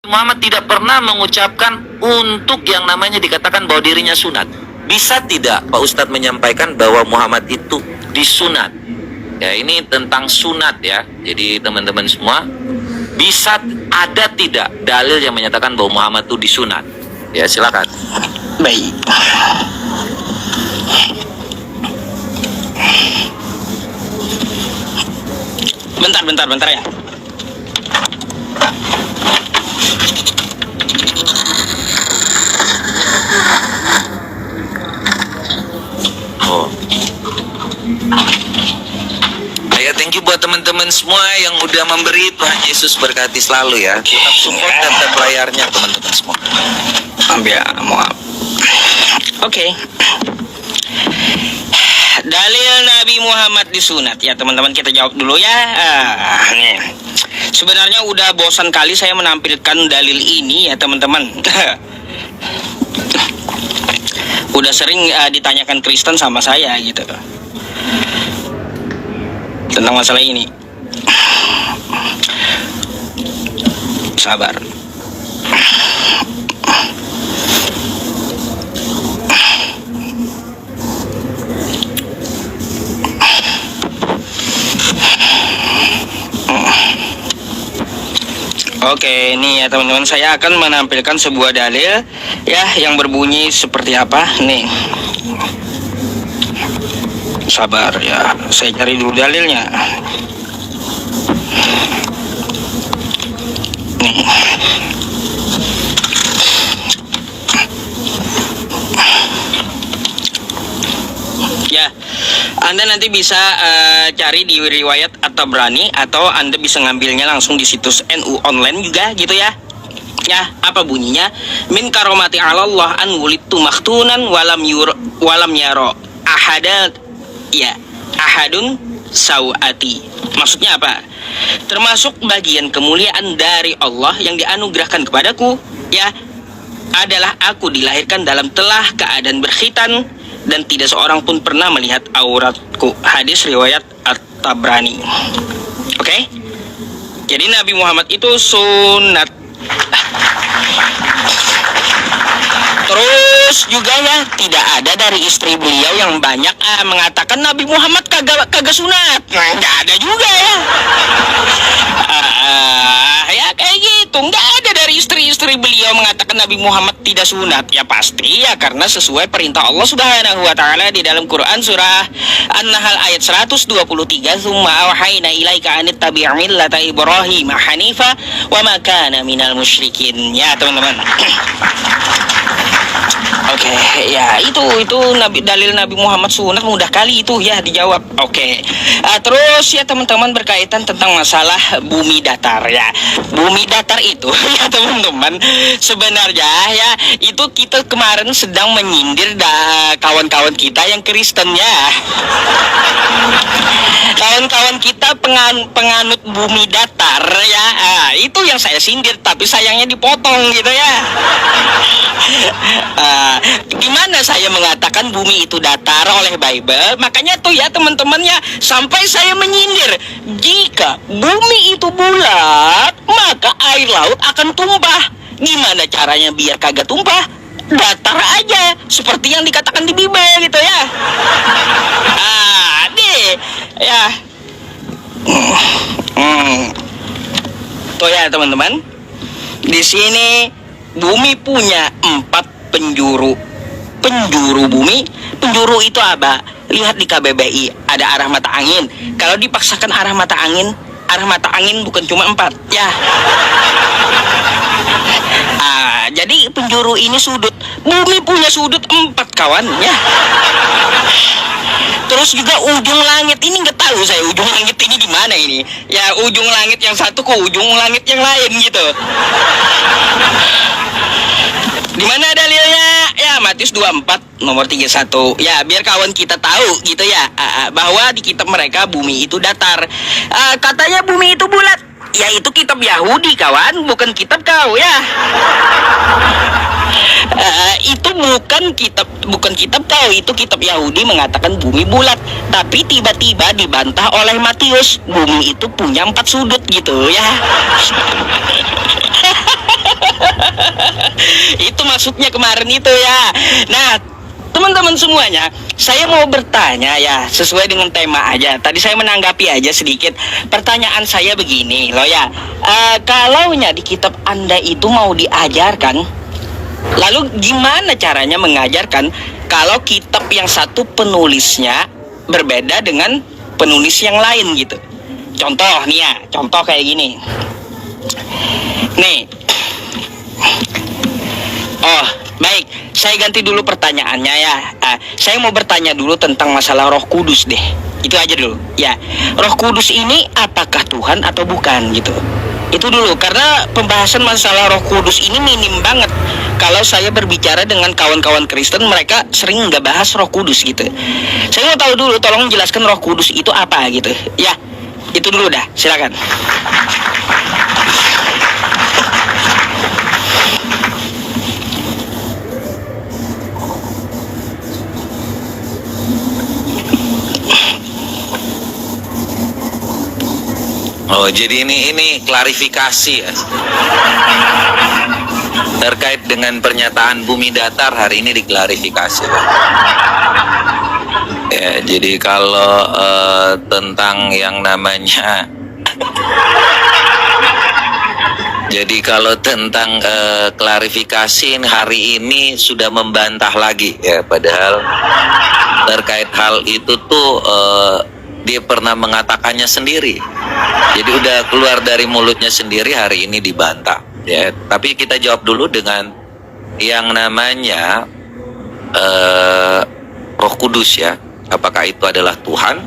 Muhammad tidak pernah mengucapkan untuk yang namanya dikatakan bahwa dirinya sunat. Bisa tidak Pak Ustadz menyampaikan bahwa Muhammad itu disunat? Ya, ini tentang sunat ya. Jadi teman-teman semua, bisa ada tidak dalil yang menyatakan bahwa Muhammad itu disunat? Ya, silakan. Baik. Bentar ya. Oh. Ya, thank you buat teman-teman semua yang udah memberi. Tuhan Yesus berkati selalu ya. Tetap support dan tap layarnya teman-teman semua. Ambil maaf. Oke. Dalil Nabi Muhammad disunat ya teman-teman, kita jawab dulu ya. Nih. Sebenarnya udah bosan kali saya menampilkan dalil ini ya teman-teman. Udah sering ditanyakan Kristen sama saya gitu tentang masalah ini. Sabar. Oke, ini ya teman-teman, saya akan menampilkan sebuah dalil ya yang berbunyi seperti apa nih. Sabar ya, saya cari dulu dalilnya. Nih. Ya, Anda nanti bisa cari di riwayat At-Tabrani atau Anda bisa ngambilnya langsung di situs NU online juga gitu ya. Ya, apa bunyinya? Min karomati 'alallah an wulidtu maktunan walam yaro ahadun sawati. Maksudnya apa? Termasuk bagian kemuliaan dari Allah yang dianugerahkan kepadaku ya adalah aku dilahirkan dalam telah keadaan berkhitan dan tidak seorang pun pernah melihat auratku. Hadis riwayat At-Tabrani. Oke? Jadi Nabi Muhammad itu sunat. Terus juga ya, tidak ada dari istri beliau yang banyak mengatakan Nabi Muhammad kagak sunat. Nah, nggak ada juga ya. Ya kayak gitu, nggak ada dari istri-istri beliau mengatakan Nabi Muhammad tidak sunat. Ya pasti ya, karena sesuai perintah Allah Subhanahu wa taala di dalam Quran surah An-Nahl ayat 123, "Tsumma awhayna ilaika an tattabi' millata Ibrahim hanifa wa ma kana minal musyrikin." Ya, teman-teman. Oke, ya itu dalil Nabi Muhammad sunat mudah kali itu ya dijawab. Oke. Terus ya teman-teman, berkaitan tentang masalah bumi datar ya. Bumi datar itu ya teman-teman, sebenarnya ya itu kita kemarin sedang menyindir kawan-kawan kita yang Kristen ya. Kawan-kawan kita penganut bumi datar ya. Itu yang saya sindir, tapi sayangnya dipotong gitu ya. Gimana saya mengatakan bumi itu datar oleh Bible? Makanya tuh ya teman-temannya, sampai saya menyindir, jika bumi itu bulat maka air laut akan tumpah. Gimana caranya biar kagak tumpah? Datar aja, seperti yang dikatakan di Bible gitu ya. Ya. Tuh ya teman-teman, di sini bumi punya 4 penjuru bumi. Penjuru itu apa? Lihat di KBBI ada arah mata angin. Kalau dipaksakan arah mata angin bukan cuma 4 ya. Jadi penjuru ini sudut. Bumi punya sudut 4 kawan ya. Terus juga ujung langit ini nggak tahu saya ujung langit ini di mana ini. Ya ujung langit yang satu ke ujung langit yang lain gitu. Di mana dalilnya? Ya Matius 24 nomor 31. Ya biar kawan kita tahu gitu ya, bahwa di kitab mereka bumi itu datar. Katanya bumi itu bulat. Ya itu kitab Yahudi kawan, bukan kitab kau ya. Itu bukan kitab kau, itu kitab Yahudi mengatakan bumi bulat. Tapi tiba-tiba dibantah oleh Matius, bumi itu punya 4 sudut gitu ya. Itu maksudnya kemarin itu ya. Nah, teman-teman semuanya, saya mau bertanya ya, sesuai dengan tema aja. Tadi saya menanggapi aja sedikit. Pertanyaan saya begini loh ya. Kalaunya di kitab Anda itu mau diajarkan, lalu gimana caranya mengajarkan kalau kitab yang satu penulisnya berbeda dengan penulis yang lain gitu? Contoh nih ya, contoh kayak gini. Nih. Oh, baik. Saya ganti dulu pertanyaannya ya. Saya mau bertanya dulu tentang masalah Roh Kudus deh. Itu aja dulu. Ya, Roh Kudus ini apakah Tuhan atau bukan gitu? Itu dulu, karena pembahasan masalah Roh Kudus ini minim banget. Kalau saya berbicara dengan kawan-kawan Kristen, mereka sering nggak bahas Roh Kudus gitu. Saya mau tahu dulu, tolong jelaskan Roh Kudus itu apa gitu. Ya, itu dulu dah. Silakan. Oh, jadi ini klarifikasi ya. Terkait dengan pernyataan bumi datar hari ini diklarifikasi. Ya, jadi kalau tentang yang namanya jadi kalau tentang klarifikasi hari ini sudah membantah lagi ya, padahal terkait hal itu tuh dia pernah mengatakannya sendiri. Jadi udah keluar dari mulutnya sendiri, hari ini dibantah ya. Tapi kita jawab dulu dengan yang namanya Roh Kudus ya. Apakah itu adalah Tuhan?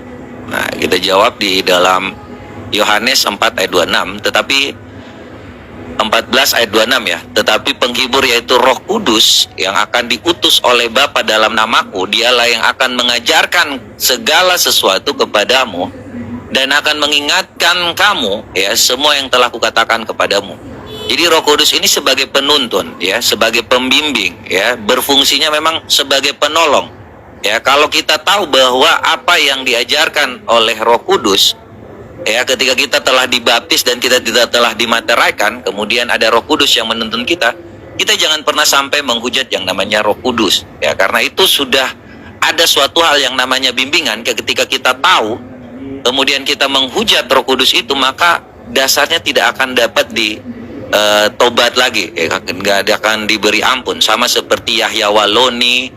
Nah, kita jawab di dalam Yohanes 4 ayat 26, tetapi 14 ayat 26 ya. Tetapi penghibur yaitu Roh Kudus yang akan diutus oleh Bapa dalam namaku, dialah yang akan mengajarkan segala sesuatu kepadamu dan akan mengingatkan kamu ya semua yang telah kukatakan kepadamu. Jadi Roh Kudus ini sebagai penuntun ya, sebagai pembimbing ya, berfungsinya memang sebagai penolong. Ya, kalau kita tahu bahwa apa yang diajarkan oleh Roh Kudus ya, ketika kita telah dibaptis dan kita tidak telah dimateraikan, kemudian ada Roh Kudus yang menuntun kita, kita jangan pernah sampai menghujat yang namanya Roh Kudus ya, karena itu sudah ada suatu hal yang namanya bimbingan. Ketika kita tahu kemudian kita menghujat Roh Kudus itu, maka dasarnya tidak akan dapat tobat lagi ya, nggak akan diberi ampun. Sama seperti Yahya Waloni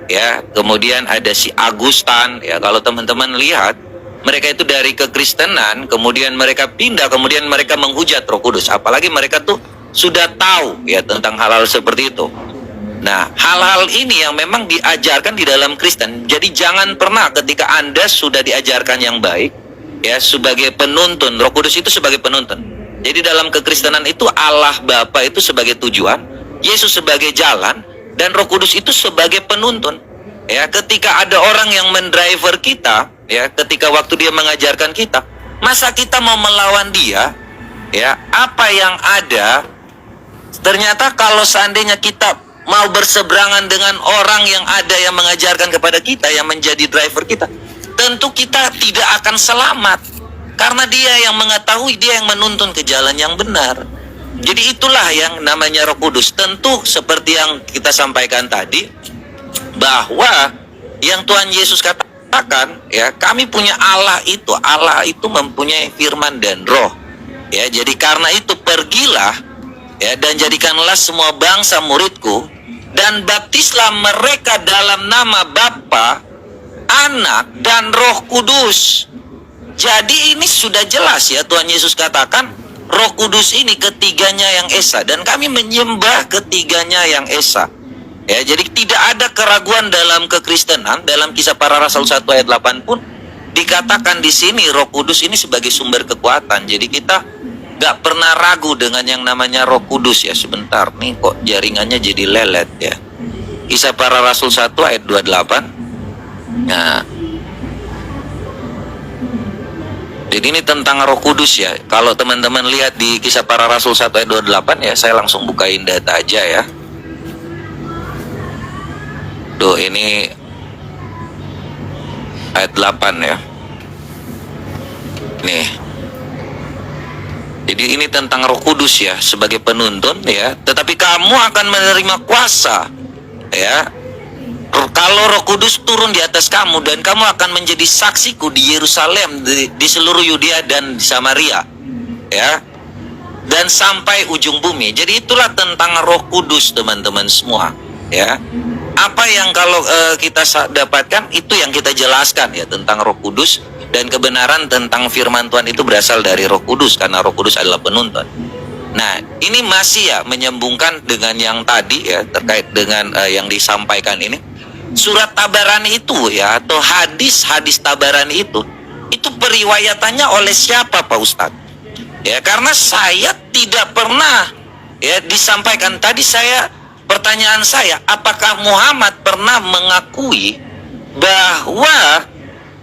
ya, kemudian ada si Agustan ya. Kalau teman-teman lihat, mereka itu dari kekristenan, kemudian mereka pindah, kemudian mereka menghujat Roh Kudus. Apalagi mereka tuh sudah tahu ya tentang hal-hal seperti itu. Nah, hal-hal ini yang memang diajarkan di dalam Kristen. Jadi jangan pernah ketika Anda sudah diajarkan yang baik ya, sebagai penuntun, Roh Kudus itu sebagai penuntun. Jadi dalam kekristenan itu Allah Bapa itu sebagai tujuan, Yesus sebagai jalan, dan Roh Kudus itu sebagai penuntun. Ya, ketika ada orang yang mendriver kita, ya, ketika waktu dia mengajarkan kita, masa kita mau melawan dia? Ya, apa yang ada? Ternyata kalau seandainya kita mau berseberangan dengan orang yang ada yang mengajarkan kepada kita, yang menjadi driver kita, tentu kita tidak akan selamat. Karena dia yang mengetahui, dia yang menuntun ke jalan yang benar. Jadi itulah yang namanya Roh Kudus. Tentu seperti yang kita sampaikan tadi, bahwa yang Tuhan Yesus katakan ya, kami punya Allah itu mempunyai firman dan roh ya. Jadi karena itu pergilah ya, dan jadikanlah semua bangsa muridku, dan baptislah mereka dalam nama Bapa, Anak, dan Roh Kudus. Jadi ini sudah jelas ya, Tuhan Yesus katakan Roh Kudus ini ketiganya yang esa, dan kami menyembah ketiganya yang esa. Ya, jadi tidak ada keraguan dalam kekristenan. Dalam Kisah Para Rasul 1 ayat 8 pun dikatakan di sini Roh Kudus ini sebagai sumber kekuatan. Jadi kita gak pernah ragu dengan yang namanya Roh Kudus ya. Sebentar nih, kok jaringannya jadi lelet ya. Kisah Para Rasul 1 ayat 28. Nah, jadi ini tentang Roh Kudus ya. Kalau teman-teman lihat di Kisah Para Rasul 1 ayat 28 ya, saya langsung bukain data aja ya. Duh, ini ayat 8 ya. Nih. Jadi ini tentang Roh Kudus ya, sebagai penuntun ya. Tetapi kamu akan menerima kuasa ya. Kalau Roh Kudus turun di atas kamu, dan kamu akan menjadi saksiku di Yerusalem, di seluruh Yudea dan di Samaria ya, dan sampai ujung bumi. Jadi itulah tentang Roh Kudus, teman-teman semua ya. Apa yang kalau kita dapatkan, itu yang kita jelaskan ya, tentang Roh Kudus. Dan kebenaran tentang firman Tuhan itu berasal dari Roh Kudus, karena Roh Kudus adalah penuntun. Nah, ini masih ya menyambungkan dengan yang tadi ya, terkait dengan yang disampaikan ini. Surat Tabarani itu ya, atau hadis-hadis Tabarani itu periwayatannya oleh siapa, Pak Ustadz? Ya, karena saya tidak pernah ya disampaikan. Tadi pertanyaan saya, apakah Muhammad pernah mengakui bahwa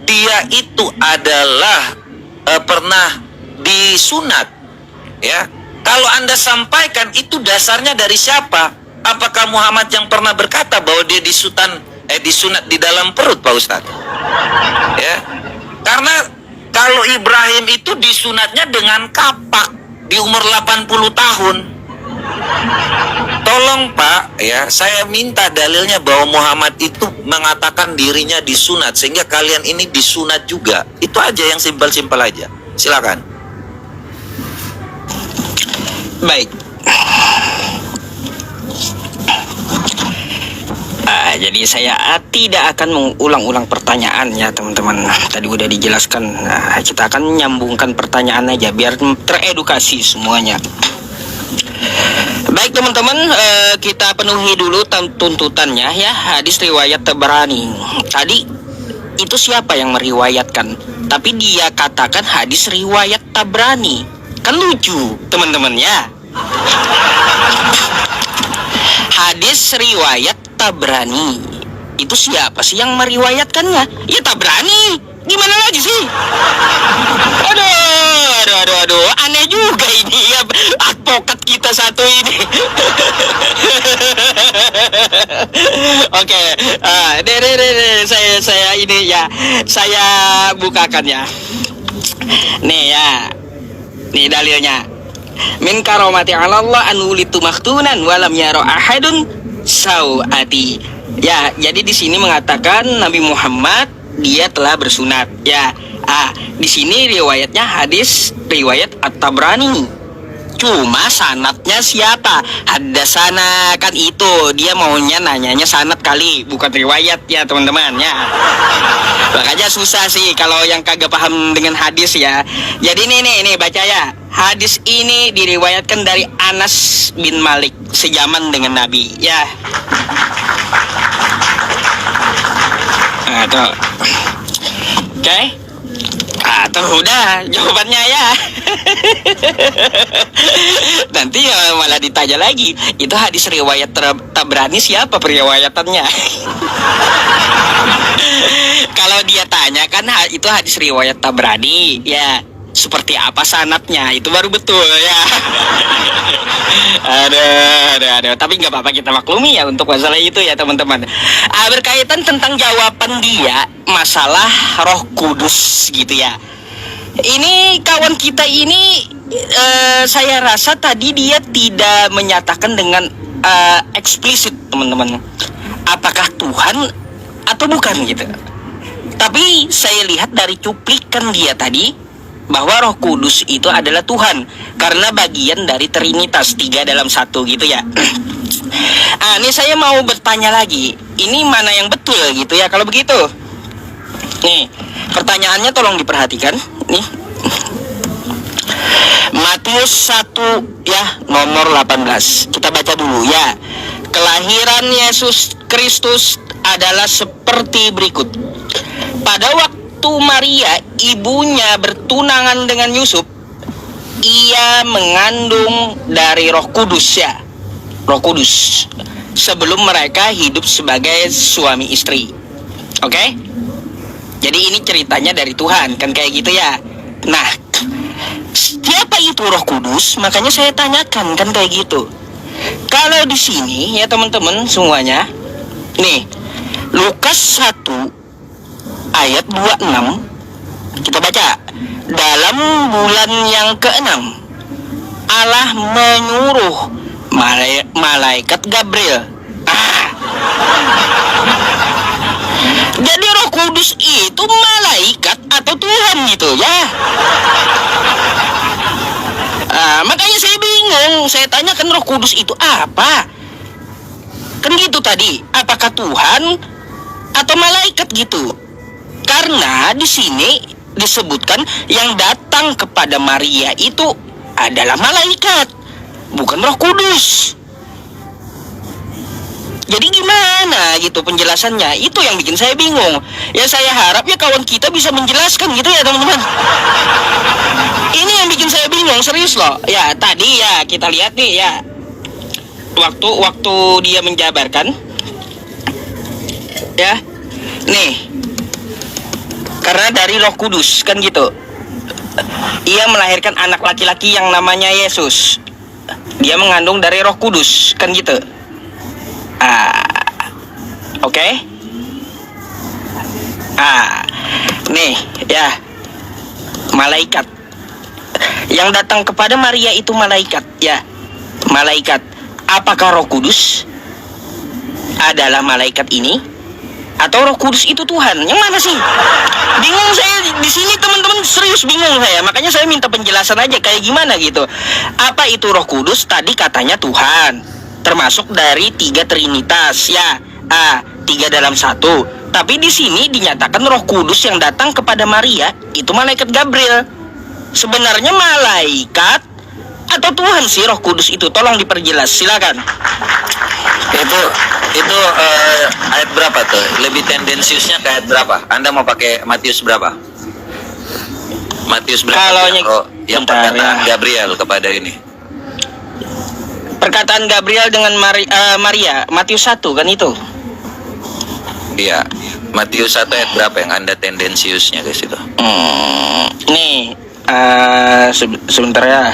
dia itu adalah pernah disunat? Ya, kalau Anda sampaikan, itu dasarnya dari siapa? Apakah Muhammad yang pernah berkata bahwa dia disunat di dalam perut, Pak Ustadz? Ya, karena kalau Ibrahim itu disunatnya dengan kapak di umur 80 tahun. Tolong Pak ya, saya minta dalilnya bahwa Muhammad itu mengatakan dirinya disunat, sehingga kalian ini disunat juga. Itu aja, yang simpel-simpel aja. Silakan. Baik. Jadi saya tidak akan mengulang-ulang pertanyaan ya teman-teman. Tadi udah dijelaskan. Kita akan menyambungkan pertanyaan aja biar teredukasi semuanya. Baik teman-teman, kita penuhi dulu tuntutannya ya. Hadis riwayat Tabarani. Tadi itu siapa yang meriwayatkan? Tapi dia katakan hadis riwayat Tabarani. Kan lucu teman-teman ya. Hadis riwayat Tabrani. Itu siapa sih yang meriwayatkannya? Ya Tabrani. Gimana lagi sih? Aduh, aneh juga ini ya, advokat kita satu ini. Oke, saya ini ya, saya bukakan ya. Nih ya, nih dalilnya. Min karomati Allah an wulitu maktunan walam yaro ahadun sauati. Ya, jadi di sini mengatakan Nabi Muhammad dia telah bersunat. Ya, di sini riwayatnya hadis riwayat At-Tabrani. Cuma sanatnya siapa? Hadasana, kan itu dia maunya nanyanya sanat kali, bukan riwayat ya teman-teman ya. Makanya susah sih kalau yang kagak paham dengan hadis ya. Jadi ini baca ya. Hadis ini diriwayatkan dari Anas bin Malik sejaman dengan Nabi ya. Nah, tuh. Oke. Tuh udah jawabannya ya. Nanti malah ditanya lagi, itu hadis riwayat Tabrani siapa periwayatannya? Kalau dia tanya kan itu hadis riwayat Tabrani ya, seperti apa sanatnya, itu baru betul ya. Aduh. Tapi nggak apa-apa, kita maklumi ya untuk masalah itu ya teman-teman. Berkaitan tentang jawaban dia masalah Roh Kudus gitu ya. Ini kawan kita ini saya rasa tadi dia tidak menyatakan dengan eksplisit teman-teman, apakah Tuhan atau bukan gitu. Tapi saya lihat dari cuplikan dia tadi bahwa Roh Kudus itu adalah Tuhan, karena bagian dari Trinitas, 3 dalam 1 gitu ya. Ini saya mau bertanya lagi, ini mana yang betul gitu ya kalau begitu. Nih, pertanyaannya tolong diperhatikan. Nih, Matius 1 ya, nomor 18. Kita baca dulu ya. Kelahiran Yesus Kristus adalah seperti berikut. Pada waktu Maria ibunya bertunangan dengan Yusuf, ia mengandung dari Roh Kudus ya. Roh Kudus. Sebelum mereka hidup sebagai suami istri. Oke? Jadi ini ceritanya dari Tuhan, kan kayak gitu ya. Nah, siapa itu Roh Kudus? Makanya saya tanyakan, kan kayak gitu. Kalau di sini ya teman-teman semuanya, nih Lukas 1 ayat 26, kita baca. Dalam bulan yang ke-6 Allah menyuruh malaikat Gabriel. Jadi Roh Kudus itu malaikat atau Tuhan gitu ya. Makanya saya bingung. Saya tanyakan Roh Kudus itu apa? Kan gitu tadi. Apakah Tuhan atau malaikat gitu? Karena di sini disebutkan yang datang kepada Maria itu adalah malaikat, bukan Roh Kudus. Jadi gimana gitu penjelasannya? Itu yang bikin saya bingung. Ya saya harap ya kawan kita bisa menjelaskan gitu ya teman-teman. Ini yang bikin saya bingung, serius loh. Ya tadi ya kita lihat nih ya. Waktu dia menjabarkan. Ya. Nih. Karena dari Roh Kudus kan gitu. Ia melahirkan anak laki-laki yang namanya Yesus. Dia mengandung dari Roh Kudus kan gitu. Oke. Nih ya, malaikat yang datang kepada Maria itu malaikat ya, malaikat. Apakah Roh Kudus adalah malaikat ini atau Roh Kudus itu Tuhan? Yang mana sih? Bingung saya di sini teman-teman, serius bingung saya. Makanya saya minta penjelasan aja kayak gimana gitu. Apa itu Roh Kudus? Tadi katanya Tuhan, termasuk dari 3 Trinitas ya. 3 dalam 1. Tapi di sini dinyatakan Roh Kudus yang datang kepada Maria itu malaikat Gabriel. Sebenarnya malaikat atau Tuhan sih Roh Kudus itu? Tolong diperjelas, silakan. Itu ayat berapa tuh? Lebih tendensiusnya ke ayat berapa? Anda mau pakai Matius berapa? Matius berapa? Kalau yang perkataan Gabriel kepada ini. Perkataan Gabriel dengan Maria, Matius 1 kan itu? Iya, Matius 1 ayat berapa yang Anda tendensiusnya guys itu? Nih, sebentar ya.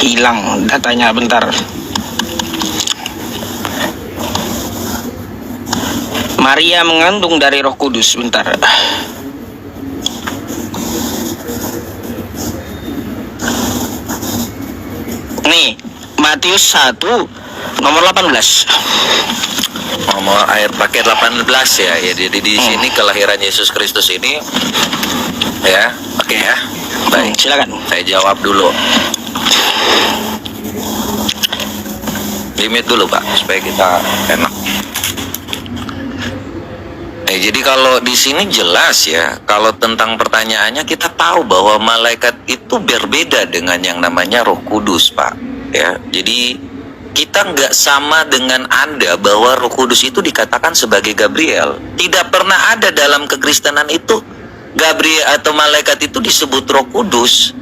Hilang datanya, bentar. Maria mengandung dari Roh Kudus, bentar. Nih, Matius 1 nomor 18. Nomor ayat pakai 18 ya. Ya jadi di sini kelahiran Yesus Kristus ini ya. Oke ya. Baik, Silakan. saya jawab dulu. Limit dulu Pak supaya kita enak. Jadi kalau di sini jelas ya, kalau tentang pertanyaannya kita tahu bahwa malaikat itu berbeda dengan yang namanya Roh Kudus, Pak. Ya, jadi kita nggak sama dengan Anda bahwa Roh Kudus itu dikatakan sebagai Gabriel. Tidak pernah ada dalam kekristenan itu Gabriel atau malaikat itu disebut Roh Kudus.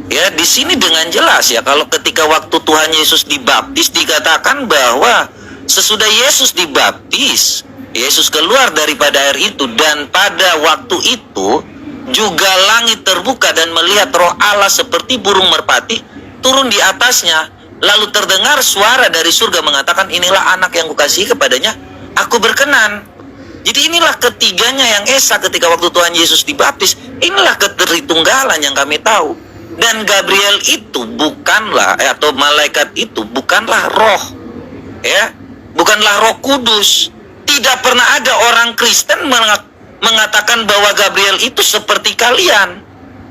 Ya, di sini dengan jelas ya, kalau ketika waktu Tuhan Yesus dibaptis dikatakan bahwa sesudah Yesus dibaptis, Yesus keluar daripada air itu, dan pada waktu itu juga langit terbuka dan melihat Roh Allah seperti burung merpati turun di atasnya. Lalu terdengar suara dari surga mengatakan, inilah anak yang kukasihi, kepadanya aku berkenan. Jadi inilah ketiganya yang esa ketika waktu Tuhan Yesus dibaptis. Inilah keteritunggalan yang kami tahu. Dan Gabriel itu bukanlah atau malaikat itu bukanlah roh, ya, bukanlah Roh Kudus. Tidak pernah ada orang Kristen mengatakan bahwa Gabriel itu seperti kalian.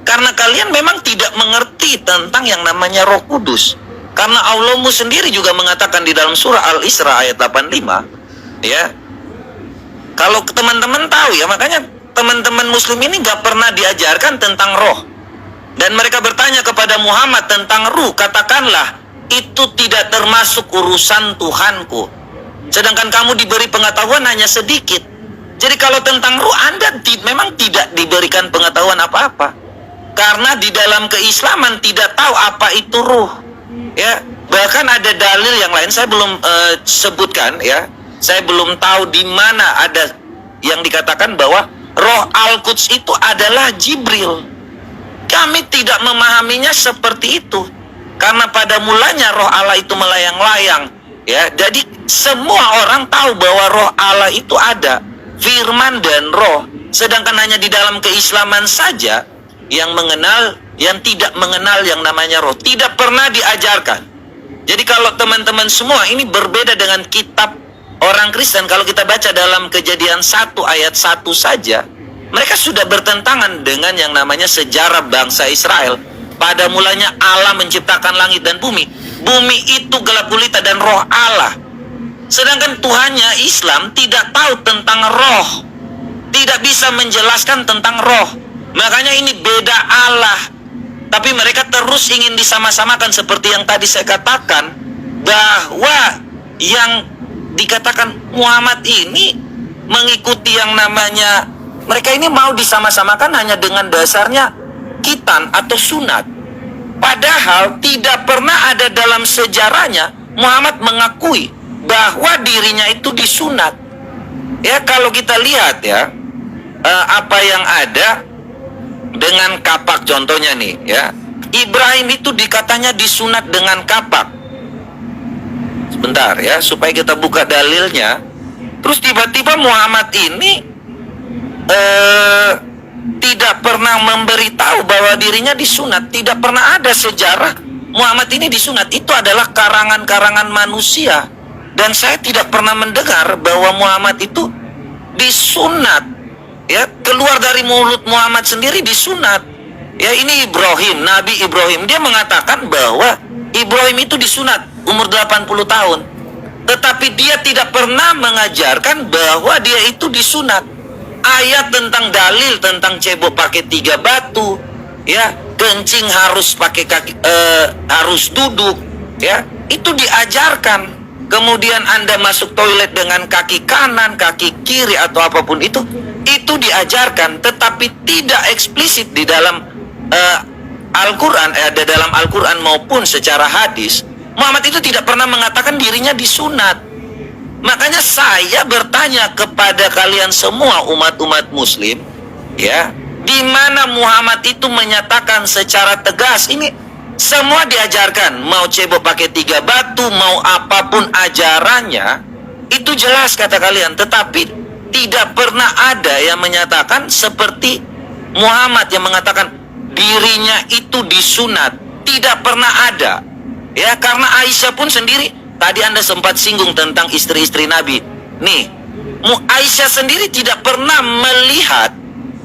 Karena kalian memang tidak mengerti tentang yang namanya Roh Kudus. Karena Allahmu sendiri juga mengatakan di dalam surah Al-Isra ayat 85, ya. Kalau teman-teman tahu ya, makanya teman-teman muslim ini gak pernah diajarkan tentang roh. Dan mereka bertanya kepada Muhammad tentang ruh, katakanlah, itu tidak termasuk urusan Tuhanku. Sedangkan kamu diberi pengetahuan hanya sedikit. Jadi kalau tentang ruh, Anda memang tidak diberikan pengetahuan apa-apa. Karena di dalam keislaman tidak tahu apa itu ruh. Ya, bahkan ada dalil yang lain saya belum sebutkan ya. Saya belum tahu di mana ada yang dikatakan bahwa Roh Al-Quds itu adalah Jibril. Kami tidak memahaminya seperti itu. Karena pada mulanya Roh Allah itu melayang-layang. Ya, jadi semua orang tahu bahwa Roh Allah itu ada, firman dan roh. Sedangkan hanya di dalam keislaman saja yang mengenal, yang tidak mengenal yang namanya roh. Tidak pernah diajarkan. Jadi kalau teman-teman semua ini berbeda dengan kitab orang Kristen. Kalau kita baca dalam Kejadian 1 ayat 1 saja, mereka sudah bertentangan dengan yang namanya sejarah bangsa Israel. Pada mulanya Allah menciptakan langit dan bumi. Bumi itu gelap gulita dan roh Allah. Sedangkan Tuhannya Islam tidak tahu tentang roh. Tidak bisa menjelaskan tentang roh. Makanya ini beda Allah. Tapi mereka terus ingin disama-samakan seperti yang tadi saya katakan, bahwa yang dikatakan Muhammad ini mengikuti yang namanya, mereka ini mau disama-samakan hanya dengan dasarnya khitan atau sunat. Padahal tidak pernah ada dalam sejarahnya Muhammad mengakui bahwa dirinya itu disunat. Ya, kalau kita lihat ya, apa yang ada dengan kapak, contohnya nih ya, Ibrahim itu dikatanya disunat dengan kapak. Sebentar ya, supaya kita buka dalilnya. Terus tiba-tiba Muhammad ini tidak pernah memberitahu bahwa dirinya disunat. Tidak pernah ada sejarah Muhammad ini disunat. Itu adalah karangan-karangan manusia. Dan saya tidak pernah mendengar bahwa Muhammad itu disunat. Ya, keluar dari mulut Muhammad sendiri disunat. Ya, ini Ibrahim, Nabi Ibrahim, dia mengatakan bahwa Ibrahim itu disunat umur 80 tahun. Tetapi dia tidak pernah mengajarkan bahwa dia itu disunat. Ayat tentang dalil tentang cebok pakai 3 batu, ya, kencing harus pakai kaki, harus duduk, ya, itu diajarkan. Kemudian Anda masuk toilet dengan kaki kanan, kaki kiri atau apapun itu diajarkan, tetapi tidak eksplisit di dalam Al-Quran, ada dalam Al-Quran maupun secara hadis. Muhammad itu tidak pernah mengatakan dirinya disunat. Makanya saya bertanya kepada kalian semua umat-umat muslim, ya, di mana Muhammad itu menyatakan secara tegas ini semua diajarkan, mau cebok pakai 3 batu, mau apapun ajarannya, itu jelas kata kalian. Tetapi tidak pernah ada yang menyatakan seperti Muhammad yang mengatakan dirinya itu disunat. Tidak pernah ada. Ya, karena Aisyah pun sendiri, tadi Anda sempat singgung tentang istri-istri Nabi. Nih, Aisyah sendiri tidak pernah melihat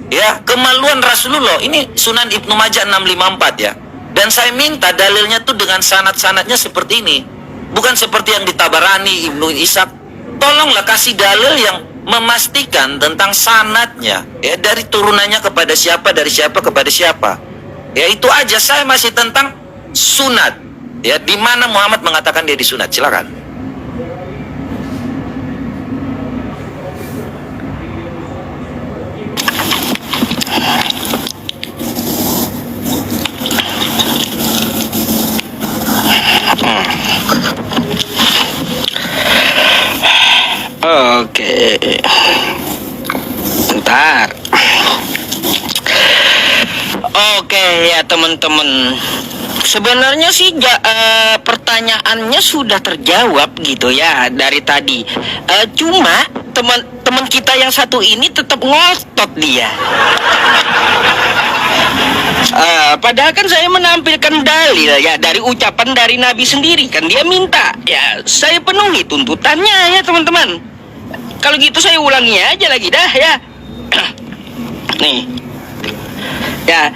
ya kemaluan Rasulullah. Ini Sunan Ibnu Majah 654 ya. Dan saya minta dalilnya tuh dengan sanad-sanadnya seperti ini. Bukan seperti yang di Tabarani, Ibnu Ishaq. Tolonglah kasih dalil yang memastikan tentang sanadnya. Ya, dari turunannya kepada siapa, dari siapa kepada siapa. Ya, itu aja. Saya masih tentang sunat. Ya, di mana Muhammad mengatakan dia disunat. Silakan. Oke, bentar. Oke ya teman-teman, sebenarnya sih pertanyaannya sudah terjawab gitu ya dari tadi. Cuma teman-teman kita yang satu ini tetap ngotot dia. Padahal kan saya menampilkan dalil ya dari ucapan dari Nabi sendiri, kan dia minta ya saya penuhi tuntutannya ya teman-teman. Kalau gitu saya ulangi aja lagi dah ya. Nih ya,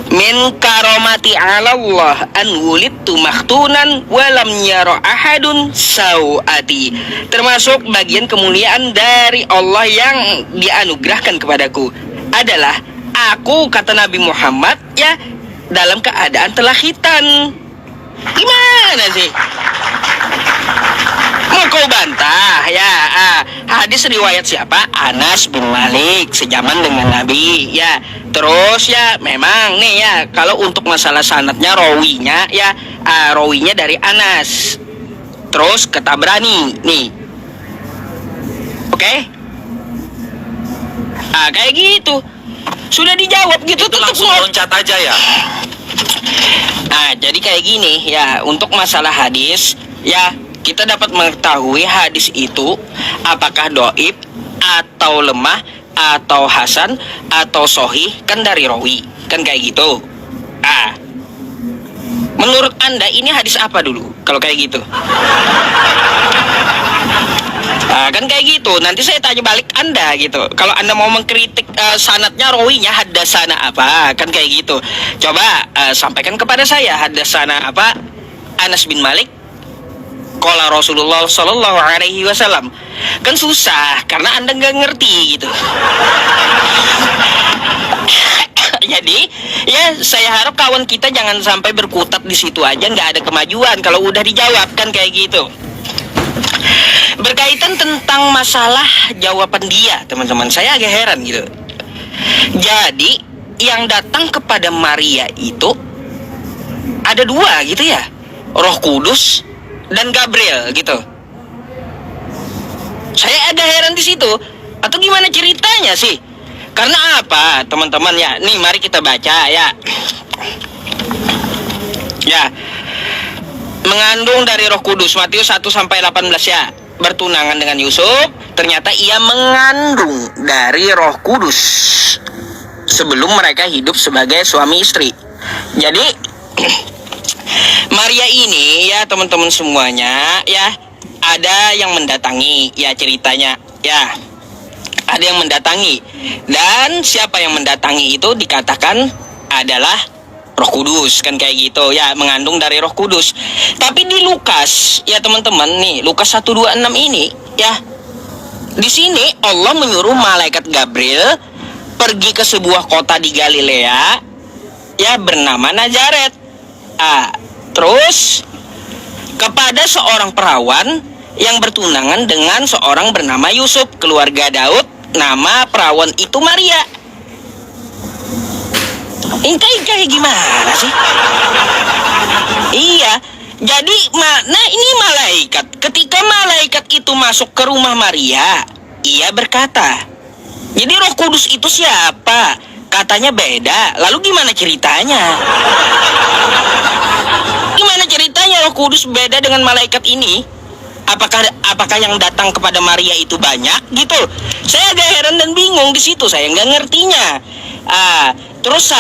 min karomati ala Allah an wulidtu makhtunan walam yara ahadun sawati. Termasuk bagian kemuliaan dari Allah yang dianugerahkan kepadaku adalah aku, kata Nabi Muhammad ya, dalam keadaan telah khitan. Gimana sih? Mau kau bantah ya? Hadis riwayat siapa? Anas bin Malik, sejaman dengan Nabi ya. Terus ya memang nih ya, kalau untuk masalah sanadnya rawinya ya, rawinya dari Anas. Terus ke Tabrani nih. Oke? Kayak gitu. Sudah dijawab gitu, itu langsung loncat aja ya. Nah, jadi kayak gini ya, untuk masalah hadis ya, kita dapat mengetahui hadis itu apakah doib atau lemah atau hasan atau sohih kan dari rawi, kan kayak gitu. Menurut Anda ini hadis apa dulu kalau kayak gitu? Kan kayak gitu. Nanti saya tanya balik Anda gitu. Kalau Anda mau mengkritik sanadnya, rawinya hadasana apa, kan kayak gitu. Coba sampaikan kepada saya hadasana apa Anas bin Malik qala Rasulullah Sallallahu Alaihi Wasallam. Kan susah karena Anda nggak ngerti gitu. Jadi ya saya harap kawan kita jangan sampai berkutat di situ aja, nggak ada kemajuan kalau udah dijawab, kan kayak gitu. Berkaitan tentang masalah jawaban dia, teman-teman, saya agak heran gitu. Jadi yang datang kepada Maria itu ada dua gitu ya, Roh Kudus dan Gabriel gitu. Saya agak heran di situ. Atau gimana ceritanya sih? Karena apa, teman-teman ya? Nih, mari kita baca ya. Ya. Mengandung dari Roh Kudus, Matius 1 sampai 18 ya. Bertunangan dengan Yusuf, ternyata ia mengandung dari Roh Kudus sebelum mereka hidup sebagai suami istri. Jadi Maria ini ya teman-teman semuanya ya, ada yang mendatangi ya ceritanya ya. Ada yang mendatangi, dan siapa yang mendatangi itu dikatakan adalah Roh Kudus, kan kayak gitu ya, mengandung dari Roh Kudus. Tapi di Lukas ya teman-teman nih, Lukas 126 ini ya, di sini Allah menyuruh malaikat Gabriel pergi ke sebuah kota di Galilea ya bernama Nazaret. Terus kepada seorang perawan yang bertunangan dengan seorang bernama Yusuf, keluarga Daud. Nama perawan itu Maria. Kayak gimana sih? Iya, jadi ini malaikat. Ketika malaikat itu masuk ke rumah Maria, ia berkata, jadi Roh Kudus itu siapa? Katanya beda. Lalu gimana ceritanya? Gimana ceritanya Roh Kudus beda dengan malaikat ini? Apakah yang datang kepada Maria itu banyak gitu? Saya agak heran dan bingung di situ, saya nggak ngertinya. Terus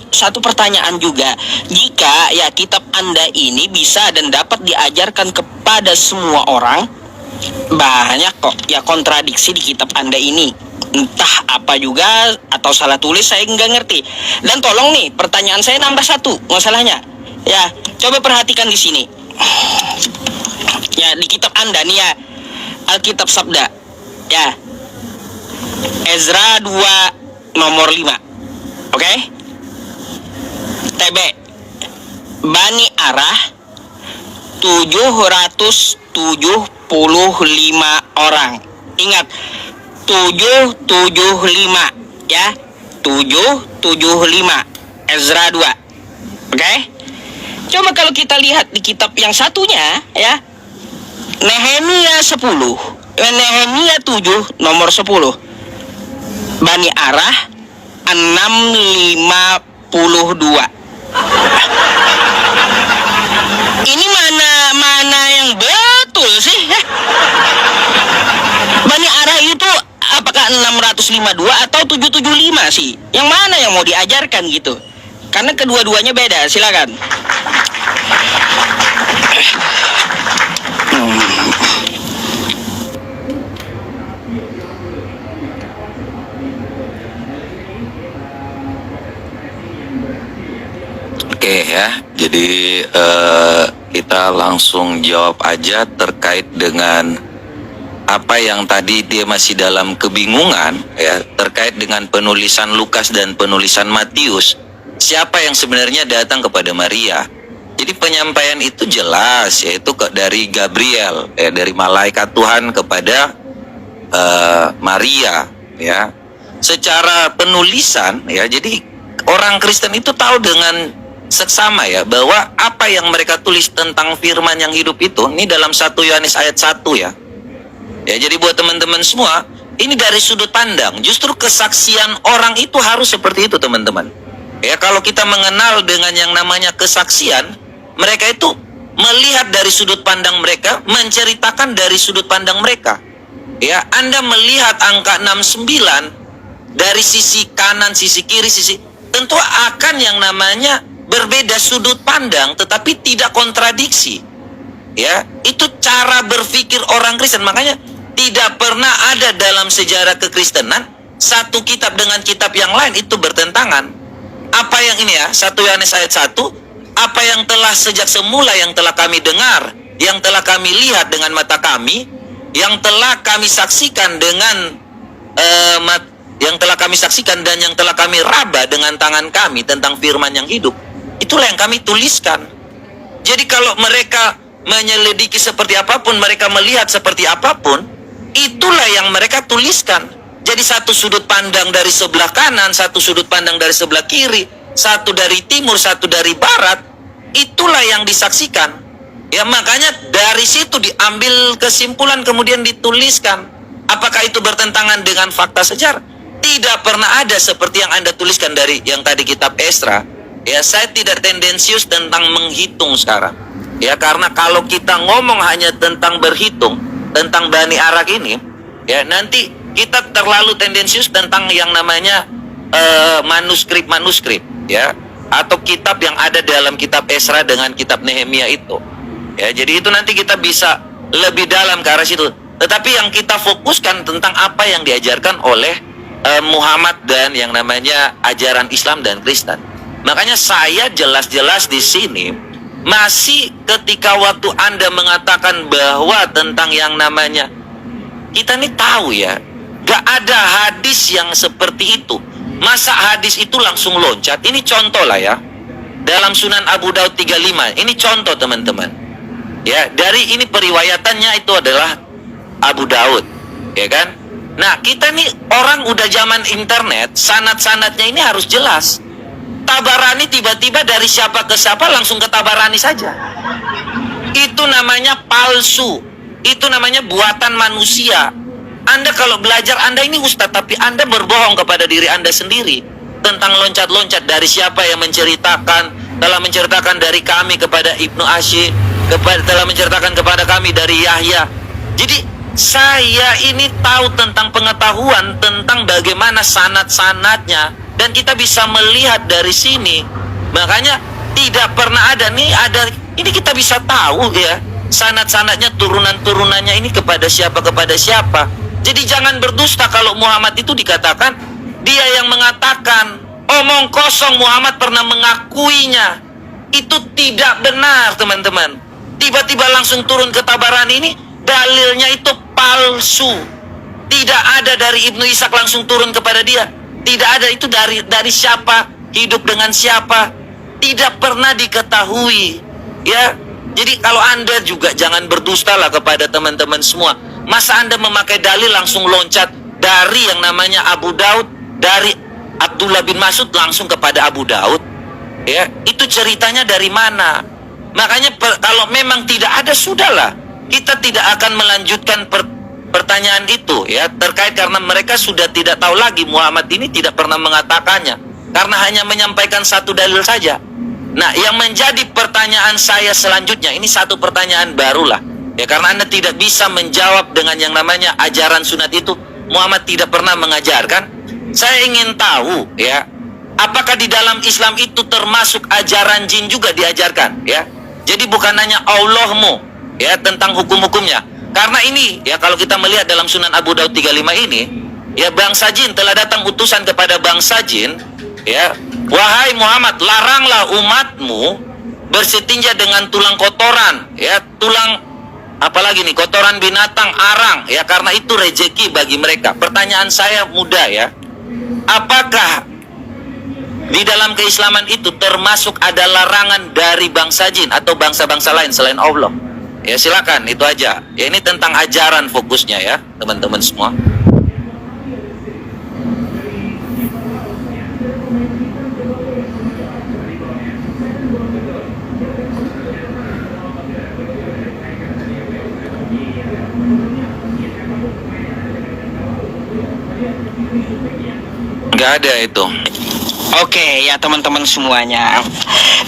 satu pertanyaan juga, jika ya kitab Anda ini bisa dan dapat diajarkan kepada semua orang, banyak kok ya kontradiksi di kitab Anda ini. Entah apa juga atau salah tulis, saya nggak ngerti. Dan tolong nih, pertanyaan saya nambah satu masalahnya. Ya, coba perhatikan di sini. Ya, di kitab Anda nih ya, Alkitab Sabda. Ya. Ezra 2 nomor 5. Oke? TB. Bani Arah 775 orang. Ingat, 775 ya. 775. Ezra 2. Oke? Coba kalau kita lihat di kitab yang satunya ya, Nehemia 10, Nehemia 7 nomor 10. Bani Arah 652. Ini mana yang betul sih? Bani Arah itu apakah 652 atau 775 sih? Yang mana yang mau diajarkan gitu? Karena kedua-duanya beda, silakan. Oke ya, jadi kita langsung jawab aja terkait dengan apa yang tadi dia masih dalam kebingungan ya, terkait dengan penulisan Lukas dan penulisan Matius. Siapa yang sebenarnya datang kepada Maria? Jadi penyampaian itu jelas, yaitu dari Gabriel, ya, dari malaikat Tuhan kepada Maria, ya. Secara penulisan, ya, jadi orang Kristen itu tahu dengan seksama ya, bahwa apa yang mereka tulis tentang firman yang hidup itu, ini dalam 1 Yohanes ayat 1 ya. Ya, jadi buat teman-teman semua, ini dari sudut pandang, justru kesaksian orang itu harus seperti itu teman-teman. Ya, kalau kita mengenal dengan yang namanya kesaksian, mereka itu melihat dari sudut pandang mereka, menceritakan dari sudut pandang mereka. ya, Anda melihat angka 69 dari sisi kanan, sisi kiri, tentu akan yang namanya berbeda sudut pandang, tetapi tidak kontradiksi. Ya, itu cara berpikir orang Kristen. Makanya tidak pernah ada dalam sejarah kekristenan satu kitab dengan kitab yang lain itu bertentangan. Apa yang ini ya, 1 Yohanes ayat 1, apa yang telah sejak semula yang telah kami dengar, yang telah kami lihat dengan mata kami, yang telah kami saksikan dengan yang telah kami saksikan dan yang telah kami raba dengan tangan kami tentang firman yang hidup, itulah yang kami tuliskan. Jadi kalau mereka menyelidiki seperti apapun, mereka melihat seperti apapun, itulah yang mereka tuliskan. Jadi satu sudut pandang dari sebelah kanan, satu sudut pandang dari sebelah kiri, satu dari timur, satu dari barat, itulah yang disaksikan. Ya, makanya dari situ diambil kesimpulan kemudian dituliskan. Apakah itu bertentangan dengan fakta sejarah? Tidak pernah ada seperti yang Anda tuliskan dari yang tadi kitab Esra. Ya, saya tidak tendensius tentang menghitung sekarang. Ya, karena kalau kita ngomong hanya tentang berhitung, tentang Bani Arak ini, ya nanti kita terlalu tendensius tentang yang namanya manuskrip, ya, atau kitab yang ada dalam kitab Esra dengan kitab Nehemia itu. Ya, jadi itu nanti kita bisa lebih dalam ke arah situ. Tetapi yang kita fokuskan tentang apa yang diajarkan oleh Muhammad dan yang namanya ajaran Islam dan Kristen. Makanya saya jelas-jelas di sini masih ketika waktu Anda mengatakan bahwa tentang yang namanya, kita ini tahu ya, gak ada hadis yang seperti itu. Masa hadis itu langsung loncat? Ini contoh lah ya, dalam Sunan Abu Daud 35. Ini contoh teman-teman. Ya, dari ini periwayatannya itu adalah Abu Daud, ya kan? Nah, kita nih orang udah zaman internet, sanad-sanadnya ini harus jelas. Tabarani tiba-tiba dari siapa ke siapa langsung ke Tabarani saja. Itu namanya palsu. Itu namanya buatan manusia. Anda kalau belajar, Anda ini ustadz, tapi Anda berbohong kepada diri Anda sendiri tentang loncat-loncat dari siapa yang menceritakan, telah menceritakan dari kami kepada Ibnu Asyik, telah menceritakan kepada kami dari Yahya. Jadi saya ini tahu tentang pengetahuan tentang bagaimana sanad-sanadnya, dan kita bisa melihat dari sini. Makanya tidak pernah ada ini kita bisa tahu ya, sanad-sanadnya, turunan-turunannya ini kepada siapa. Jadi jangan berdusta kalau Muhammad itu dikatakan dia yang mengatakan, omong kosong Muhammad pernah mengakuinya. Itu tidak benar teman-teman. Tiba-tiba langsung turun ke Tabarani ini, dalilnya itu palsu. Tidak ada dari Ibnu Ishaq langsung turun kepada dia. Tidak ada, itu dari siapa, hidup dengan siapa, tidak pernah diketahui. Ya, jadi kalau Anda juga jangan berdusta lah kepada teman-teman semua. Masa Anda memakai dalil langsung loncat dari yang namanya Abu Daud, dari Abdullah bin Mas'ud langsung kepada Abu Daud? Ya, itu ceritanya dari mana? Makanya kalau memang tidak ada, sudahlah. Kita tidak akan melanjutkan pertanyaan itu ya, terkait karena mereka sudah tidak tahu lagi. Muhammad ini tidak pernah mengatakannya, karena hanya menyampaikan satu dalil saja. Nah, yang menjadi pertanyaan saya selanjutnya, ini satu pertanyaan barulah ya, karena Anda tidak bisa menjawab dengan yang namanya ajaran sunat itu. Muhammad tidak pernah mengajarkan. Saya ingin tahu ya, apakah di dalam Islam itu termasuk ajaran jin juga diajarkan ya? Jadi bukan hanya Allahmu ya, tentang hukum-hukumnya. Karena ini ya, kalau kita melihat dalam Sunan Abu Daud 35 ini ya, bangsa jin telah datang utusan kepada bangsa jin ya, wahai Muhammad, laranglah umatmu bersetinja dengan tulang kotoran ya, tulang apalagi nih, kotoran binatang, arang ya, karena itu rezeki bagi mereka. Pertanyaan saya mudah ya, apakah di dalam keislaman itu termasuk ada larangan dari bangsa jin atau bangsa-bangsa lain selain Allah? Ya silakan, itu aja. Ya, ini tentang ajaran fokusnya ya, teman-teman semua. Nggak ada itu. Oke ya teman-teman semuanya,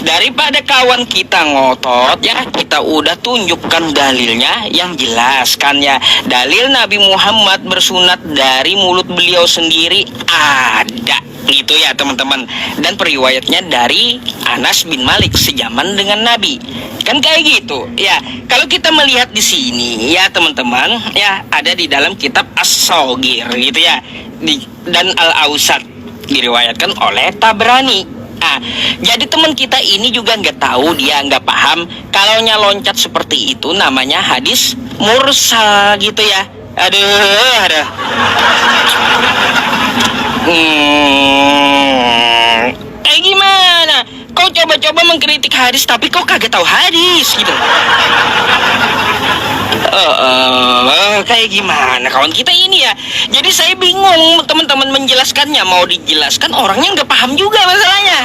daripada kawan kita ngotot ya, kita udah tunjukkan dalilnya yang jelas kan ya. Dalil Nabi Muhammad bersunat dari mulut beliau sendiri ada gitu ya teman-teman. Dan periwayatnya dari Anas bin Malik sejaman dengan Nabi. Kan kayak gitu ya. Kalau kita melihat di sini ya teman-teman ya, ada di dalam kitab As-Shaghir gitu ya, dan Al-Awsat diriwayatkan oleh Tabrani. Nah, jadi teman kita ini juga nggak tahu, dia nggak paham kalau loncat seperti itu namanya hadis mursal gitu ya. Aduh. Gimana? Kau coba-coba mengkritik hadis tapi kau kagak tahu hadis gitu. Kayak gimana kawan kita ini ya. Jadi saya bingung teman-teman menjelaskannya. Mau dijelaskan orangnya nggak paham juga masalahnya.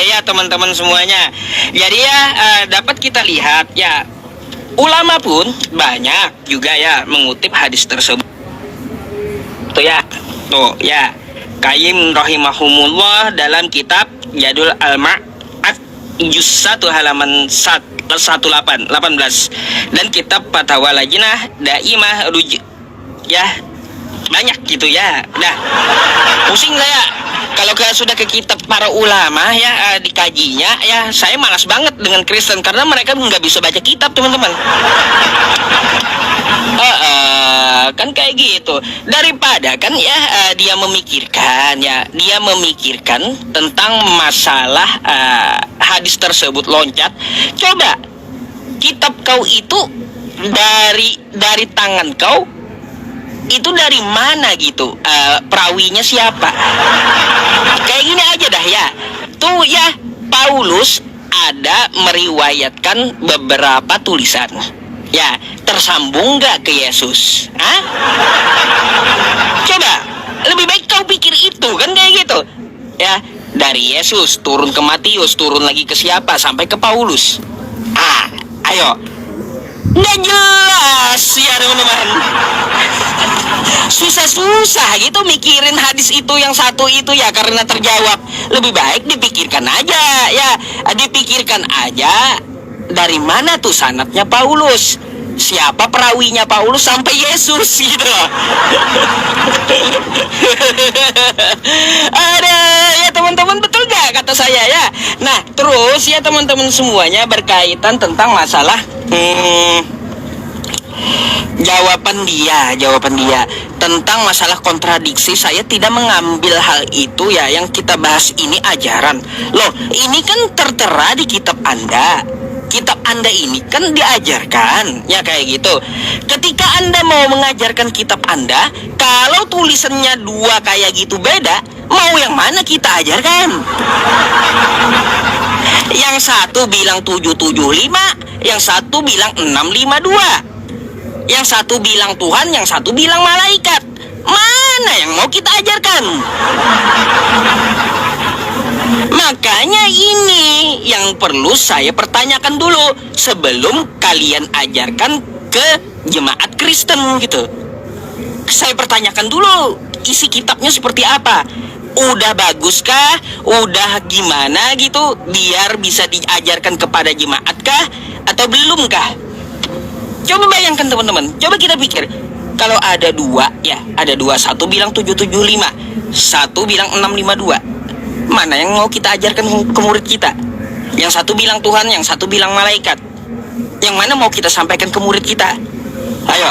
Ya teman-teman semuanya. Jadi ya dapat kita lihat ya, ulama pun banyak juga ya mengutip hadis tersebut. Tuh ya, Qayyim rahimahumullah dalam kitab Jadul Al-Ma'ad juz 1 halaman 18 dan kitab Fatwa Lajnah Daimah ya, banyak gitu ya. Dah pusing saya kalau sudah ke kitab para ulama ya, dikajinya ya. Saya malas banget dengan Kristen karena mereka nggak bisa baca kitab teman-teman. Kan kayak gitu. Daripada kan ya dia memikirkan tentang masalah hadis tersebut loncat. Coba kitab kau itu dari tangan kau itu dari mana gitu, perawinya siapa? Kayak gini aja dah ya. Tuh ya, Paulus ada meriwayatkan beberapa tulisan. Ya, tersambung nggak ke Yesus? Hah? Coba, lebih baik kau pikir itu kan kayak gitu. Ya, dari Yesus turun ke Matius, turun lagi ke siapa sampai ke Paulus. Ayo. Nggak jelas ya teman-teman. Susah-susah gitu mikirin hadis itu yang satu itu ya, karena terjawab. Lebih baik dipikirkan aja ya, dipikirkan aja dari mana tuh sanadnya Paulus, siapa perawinya Paulus sampai Yesus gitu. Ada ya teman-teman, betul gak kata saya ya. Nah terus ya teman-teman semuanya, berkaitan tentang masalah jawaban dia tentang masalah kontradiksi. Saya tidak mengambil hal itu ya. Yang kita bahas ini ajaran. Loh, ini kan tertera di kitab Anda. Kitab Anda ini kan diajarkan ya kayak gitu. Ketika Anda mau mengajarkan kitab Anda, kalau tulisannya dua kayak gitu beda, mau yang mana kita ajarkan? Yang satu bilang 775, yang satu bilang 652. Yang satu bilang Tuhan, yang satu bilang malaikat. Mana yang mau kita ajarkan? Makanya ini yang perlu saya pertanyakan dulu sebelum kalian ajarkan ke jemaat Kristen gitu. Saya pertanyakan dulu isi kitabnya seperti apa. Udah baguskah? Udah gimana gitu biar bisa diajarkan kepada jemaat kah? Atau belumkah? Coba bayangkan teman-teman, coba kita pikir. Kalau ada dua ya, ada dua, satu bilang 775, satu bilang 652. Mana yang mau kita ajarkan ke murid kita? Yang satu bilang Tuhan, yang satu bilang malaikat. Yang mana mau kita sampaikan ke murid kita? Ayo.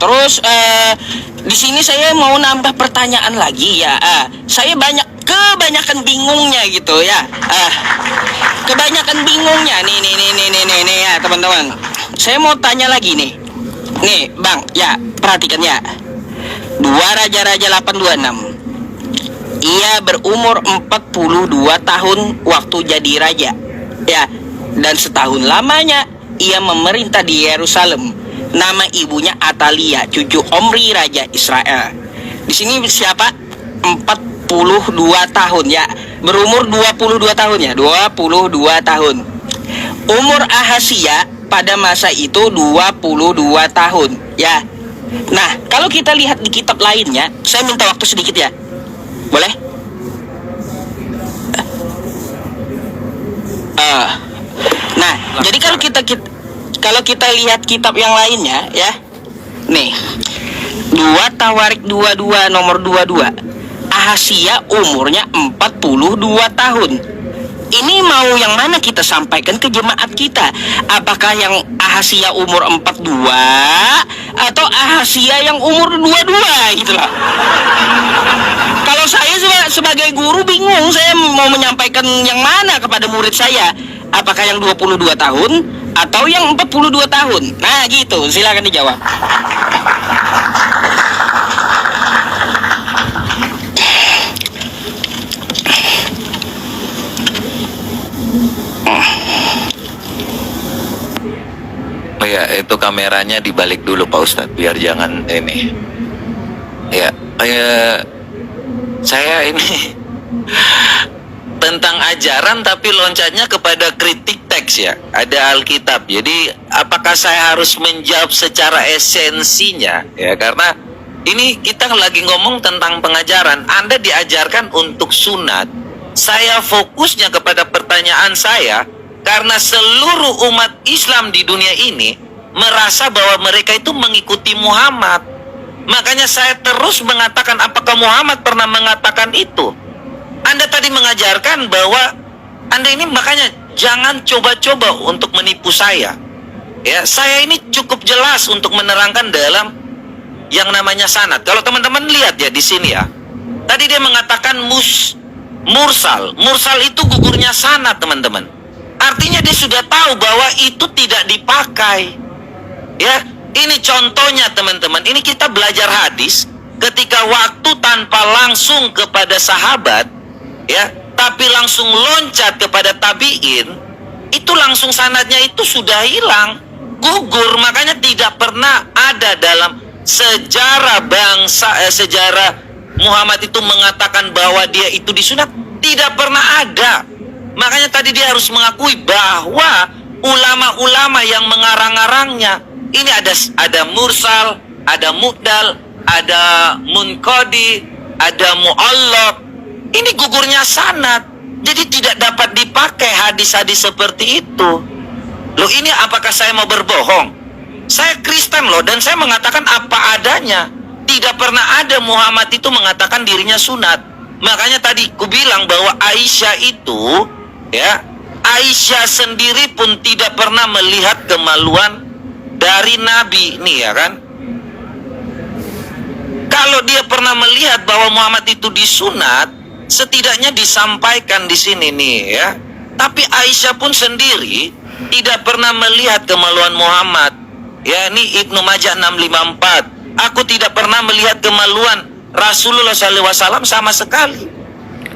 Terus di sini saya mau nambah pertanyaan lagi ya. Saya kebanyakan bingungnya gitu ya. Kebanyakan bingungnya nih ya teman-teman. Saya mau tanya lagi nih. Nih Bang, ya perhatikan ya. 2 Raja-Raja 826. Ia berumur 42 tahun waktu jadi raja. Ya, dan setahun lamanya ia memerintah di Yerusalem. Nama ibunya Atalia, cucu Omri Raja Israel. Di sini siapa? 42 tahun ya. Berumur 22 tahun ya, 22 tahun. Umur Ahasia pada masa itu 22 tahun, ya. Nah, kalau kita lihat di kitab lainnya, saya minta waktu sedikit ya. Boleh? Nah, jadi kalau kita lihat kitab yang lainnya ya. Nih. 2 Tawarik 22 nomor 22. Ahazia umurnya 42 tahun. Ini mau yang mana kita sampaikan ke jemaat kita? Apakah yang Ahazia umur 42 atau Ahazia yang umur 22 gitu loh. Kalau saya sebagai guru bingung, saya mau menyampaikan yang mana kepada murid saya. Apakah yang 22 tahun atau yang 42 tahun? Nah gitu, silakan dijawab. Oh ya, itu kameranya dibalik dulu Pak Ustadz, biar jangan ini. Ya, saya ini tentang ajaran tapi loncatnya kepada kritik teks ya. Ada Alkitab. Jadi apakah saya harus menjawab secara esensinya ya, karena ini kita lagi ngomong tentang pengajaran. Anda diajarkan untuk sunat. Saya fokusnya kepada pertanyaan saya karena seluruh umat Islam di dunia ini merasa bahwa mereka itu mengikuti Muhammad. Makanya saya terus mengatakan, apakah Muhammad pernah mengatakan itu? Anda tadi mengajarkan bahwa Anda ini, makanya jangan coba-coba untuk menipu saya. Ya, saya ini cukup jelas untuk menerangkan dalam yang namanya sanad. Kalau teman-teman lihat ya di sini ya. Tadi dia mengatakan mursal. Mursal itu gugurnya sanad, teman-teman. Artinya dia sudah tahu bahwa itu tidak dipakai. Ya, ini contohnya teman-teman. Ini kita belajar hadis ketika waktu tanpa langsung kepada sahabat, ya, tapi langsung loncat kepada tabiin, itu langsung sanadnya itu sudah hilang, gugur. Makanya tidak pernah ada dalam sejarah bangsa, sejarah Muhammad itu mengatakan bahwa dia itu disunat. Tidak pernah ada. Makanya tadi dia harus mengakui bahwa ulama-ulama yang mengarang-arangnya ini ada mursal, ada mu'dal, ada munqadi, ada mu'allaq. Ini gugurnya sanad. Jadi tidak dapat dipakai hadis-hadis seperti itu. Loh, ini apakah saya mau berbohong? Saya Kristen loh, dan saya mengatakan apa adanya. Tidak pernah ada Muhammad itu mengatakan dirinya sunat. Makanya tadi ku bilang bahwa Aisyah itu, ya, Aisyah sendiri pun tidak pernah melihat kemaluan dari Nabi, nih ya kan. Kalau dia pernah melihat bahwa Muhammad itu disunat, setidaknya disampaikan di sini nih ya. Tapi Aisyah pun sendiri tidak pernah melihat kemaluan Muhammad. Ya, ini Ibnu Majah 654. Aku tidak pernah melihat kemaluan Rasulullah SAW sama sekali.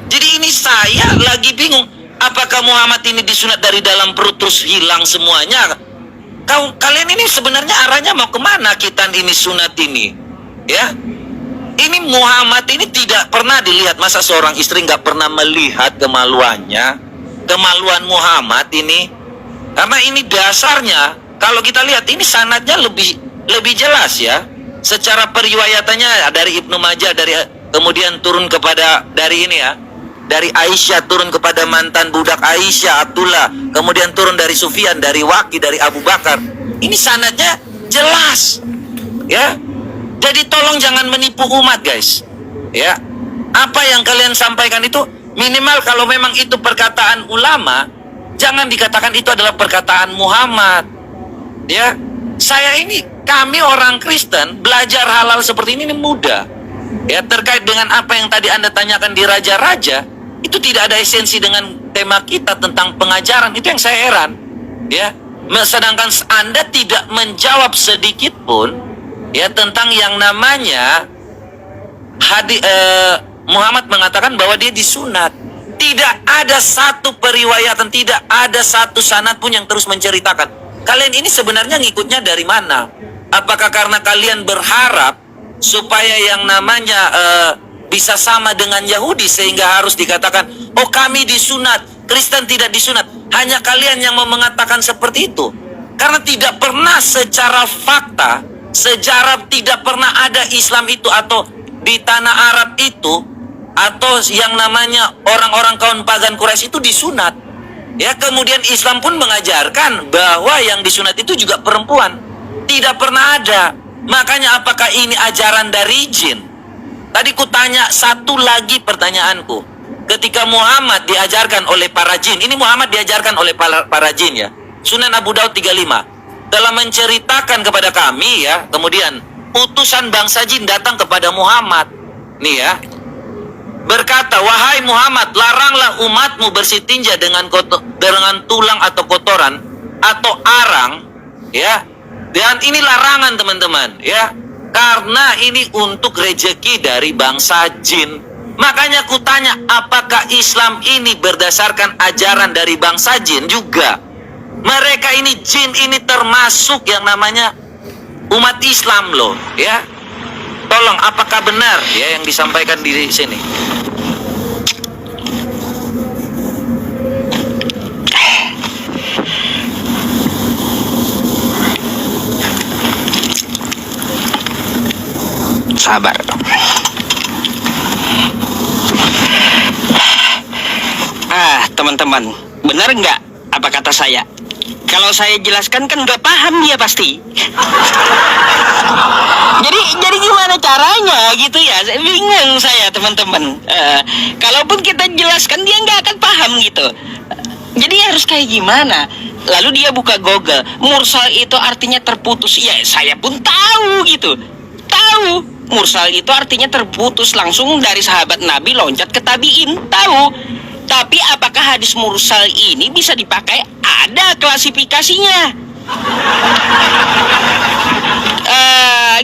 Jadi ini saya lagi bingung. Apakah Muhammad ini disunat dari dalam perut terus hilang semuanya? Kalian ini sebenarnya arahnya mau kemana kita ini sunat ini? Ya, ini Muhammad ini tidak pernah dilihat. Masa seorang istri nggak pernah melihat kemaluannya? Kemaluan Muhammad ini, karena ini dasarnya. Kalau kita lihat ini sanadnya lebih jelas ya. Secara periwayatannya dari Ibnu Majah, kemudian turun kepada dari ini ya. Dari Aisyah turun kepada mantan budak Aisyah, Abdullah. Kemudian turun dari Sufyan, dari Waqi, dari Abu Bakar. Ini sanadnya jelas. Ya. Jadi tolong jangan menipu umat, guys. Ya. Apa yang kalian sampaikan itu minimal kalau memang itu perkataan ulama, jangan dikatakan itu adalah perkataan Muhammad. Ya. Kami orang Kristen belajar halal seperti ini mudah. Ya, terkait dengan apa yang tadi Anda tanyakan di Raja-Raja, itu tidak ada esensi dengan tema kita tentang pengajaran. Itu yang saya heran. Ya, sedangkan Anda tidak menjawab sedikit pun ya tentang yang namanya Muhammad mengatakan bahwa dia disunat. Tidak ada satu periwayatan, tidak ada satu sanad pun yang terus menceritakan. Kalian ini sebenarnya ngikutnya dari mana? Apakah karena kalian berharap supaya yang namanya bisa sama dengan Yahudi sehingga harus dikatakan, oh kami disunat, Kristen tidak disunat? Hanya kalian yang mau mengatakan seperti itu. Karena tidak pernah secara fakta, sejarah tidak pernah ada Islam itu atau di tanah Arab itu atau yang namanya orang-orang kaum pagan Quraisy itu disunat. Ya, kemudian Islam pun mengajarkan bahwa yang disunat itu juga perempuan. Tidak pernah ada. Makanya apakah ini ajaran dari jin? Tadi kutanya satu lagi pertanyaanku. Ketika Muhammad diajarkan oleh para jin, ini Muhammad diajarkan oleh para jin ya. Sunan Abu Daud 35 telah menceritakan kepada kami ya, kemudian utusan bangsa jin datang kepada Muhammad. Nih ya. Berkata, "Wahai Muhammad, laranglah umatmu bersitinja dengan tulang atau kotoran atau arang, ya. Dan ini larangan, teman-teman, ya. Karena ini untuk rejeki dari bangsa jin." Makanya kutanya, apakah Islam ini berdasarkan ajaran dari bangsa jin juga? Mereka ini jin, ini termasuk yang namanya umat Islam loh, ya. Tolong, apakah benar ya yang disampaikan di sini? Sabar. Teman-teman, benar nggak apa kata saya? Kalau saya jelaskan kan nggak paham dia pasti. Jadi gimana caranya gitu ya? Bingung saya, teman-teman. Kalaupun kita jelaskan dia nggak akan paham gitu. Jadi harus kayak gimana? Lalu dia buka Google, mursal itu artinya terputus. Ya saya pun tahu gitu. Tahu, mursal itu artinya terputus langsung dari sahabat Nabi loncat ke tabiin. Tahu. Tapi apakah hadis mursal ini bisa dipakai? Ada klasifikasinya.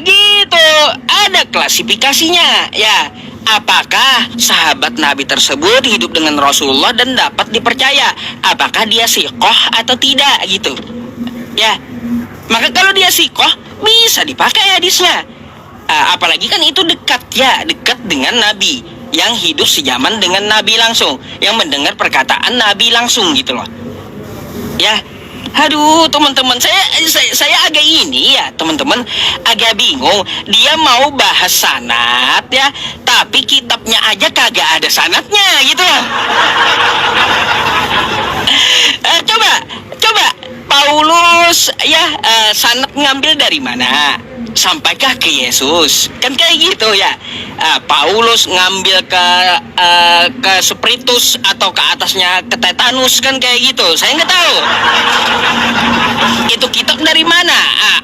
Gitu, ada klasifikasinya. Ya, apakah sahabat Nabi tersebut hidup dengan Rasulullah dan dapat dipercaya? Apakah dia siqoh atau tidak gitu? Ya, maka kalau dia siqoh bisa dipakai hadisnya. Apalagi kan itu dekat dengan Nabi yang hidup sejaman dengan Nabi langsung, yang mendengar perkataan Nabi langsung gitu loh. Ya, aduh teman-teman, saya agak ini ya teman-teman, agak bingung. Dia mau bahas sanad ya, tapi kitabnya aja kagak ada sanadnya gitu loh. Coba Paulus ya, sanad ngambil dari mana? Sampaikah ke Yesus? Kan kayak gitu ya. Paulus ngambil ke Spiritus atau ke atasnya ke Tetanus, kan kayak gitu. Saya nggak tahu. Itu kitab dari mana?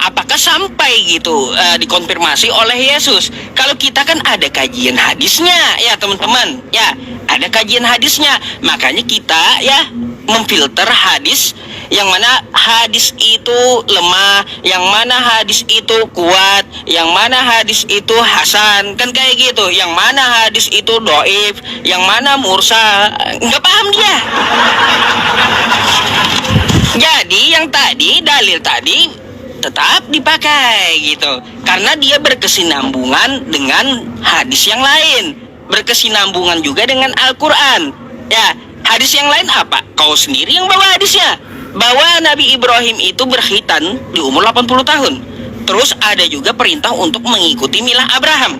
Apakah sampai gitu dikonfirmasi oleh Yesus? Kalau kita kan ada kajian hadisnya ya teman-teman. Ya, ada kajian hadisnya. Makanya kita ya memfilter hadis, yang mana hadis itu lemah, yang mana hadis itu kuat, yang mana hadis itu hasan, kan kayak gitu. Yang mana hadis itu doif, yang mana mursal, nggak paham dia. Jadi yang tadi, dalil tadi tetap dipakai gitu, karena dia berkesinambungan dengan hadis yang lain, berkesinambungan juga dengan Al-Quran. Ya, hadis yang lain apa? Kau sendiri yang bawa hadisnya. Bahwa Nabi Ibrahim itu berkhitan di umur 80 tahun. Terus ada juga perintah untuk mengikuti milah Abraham.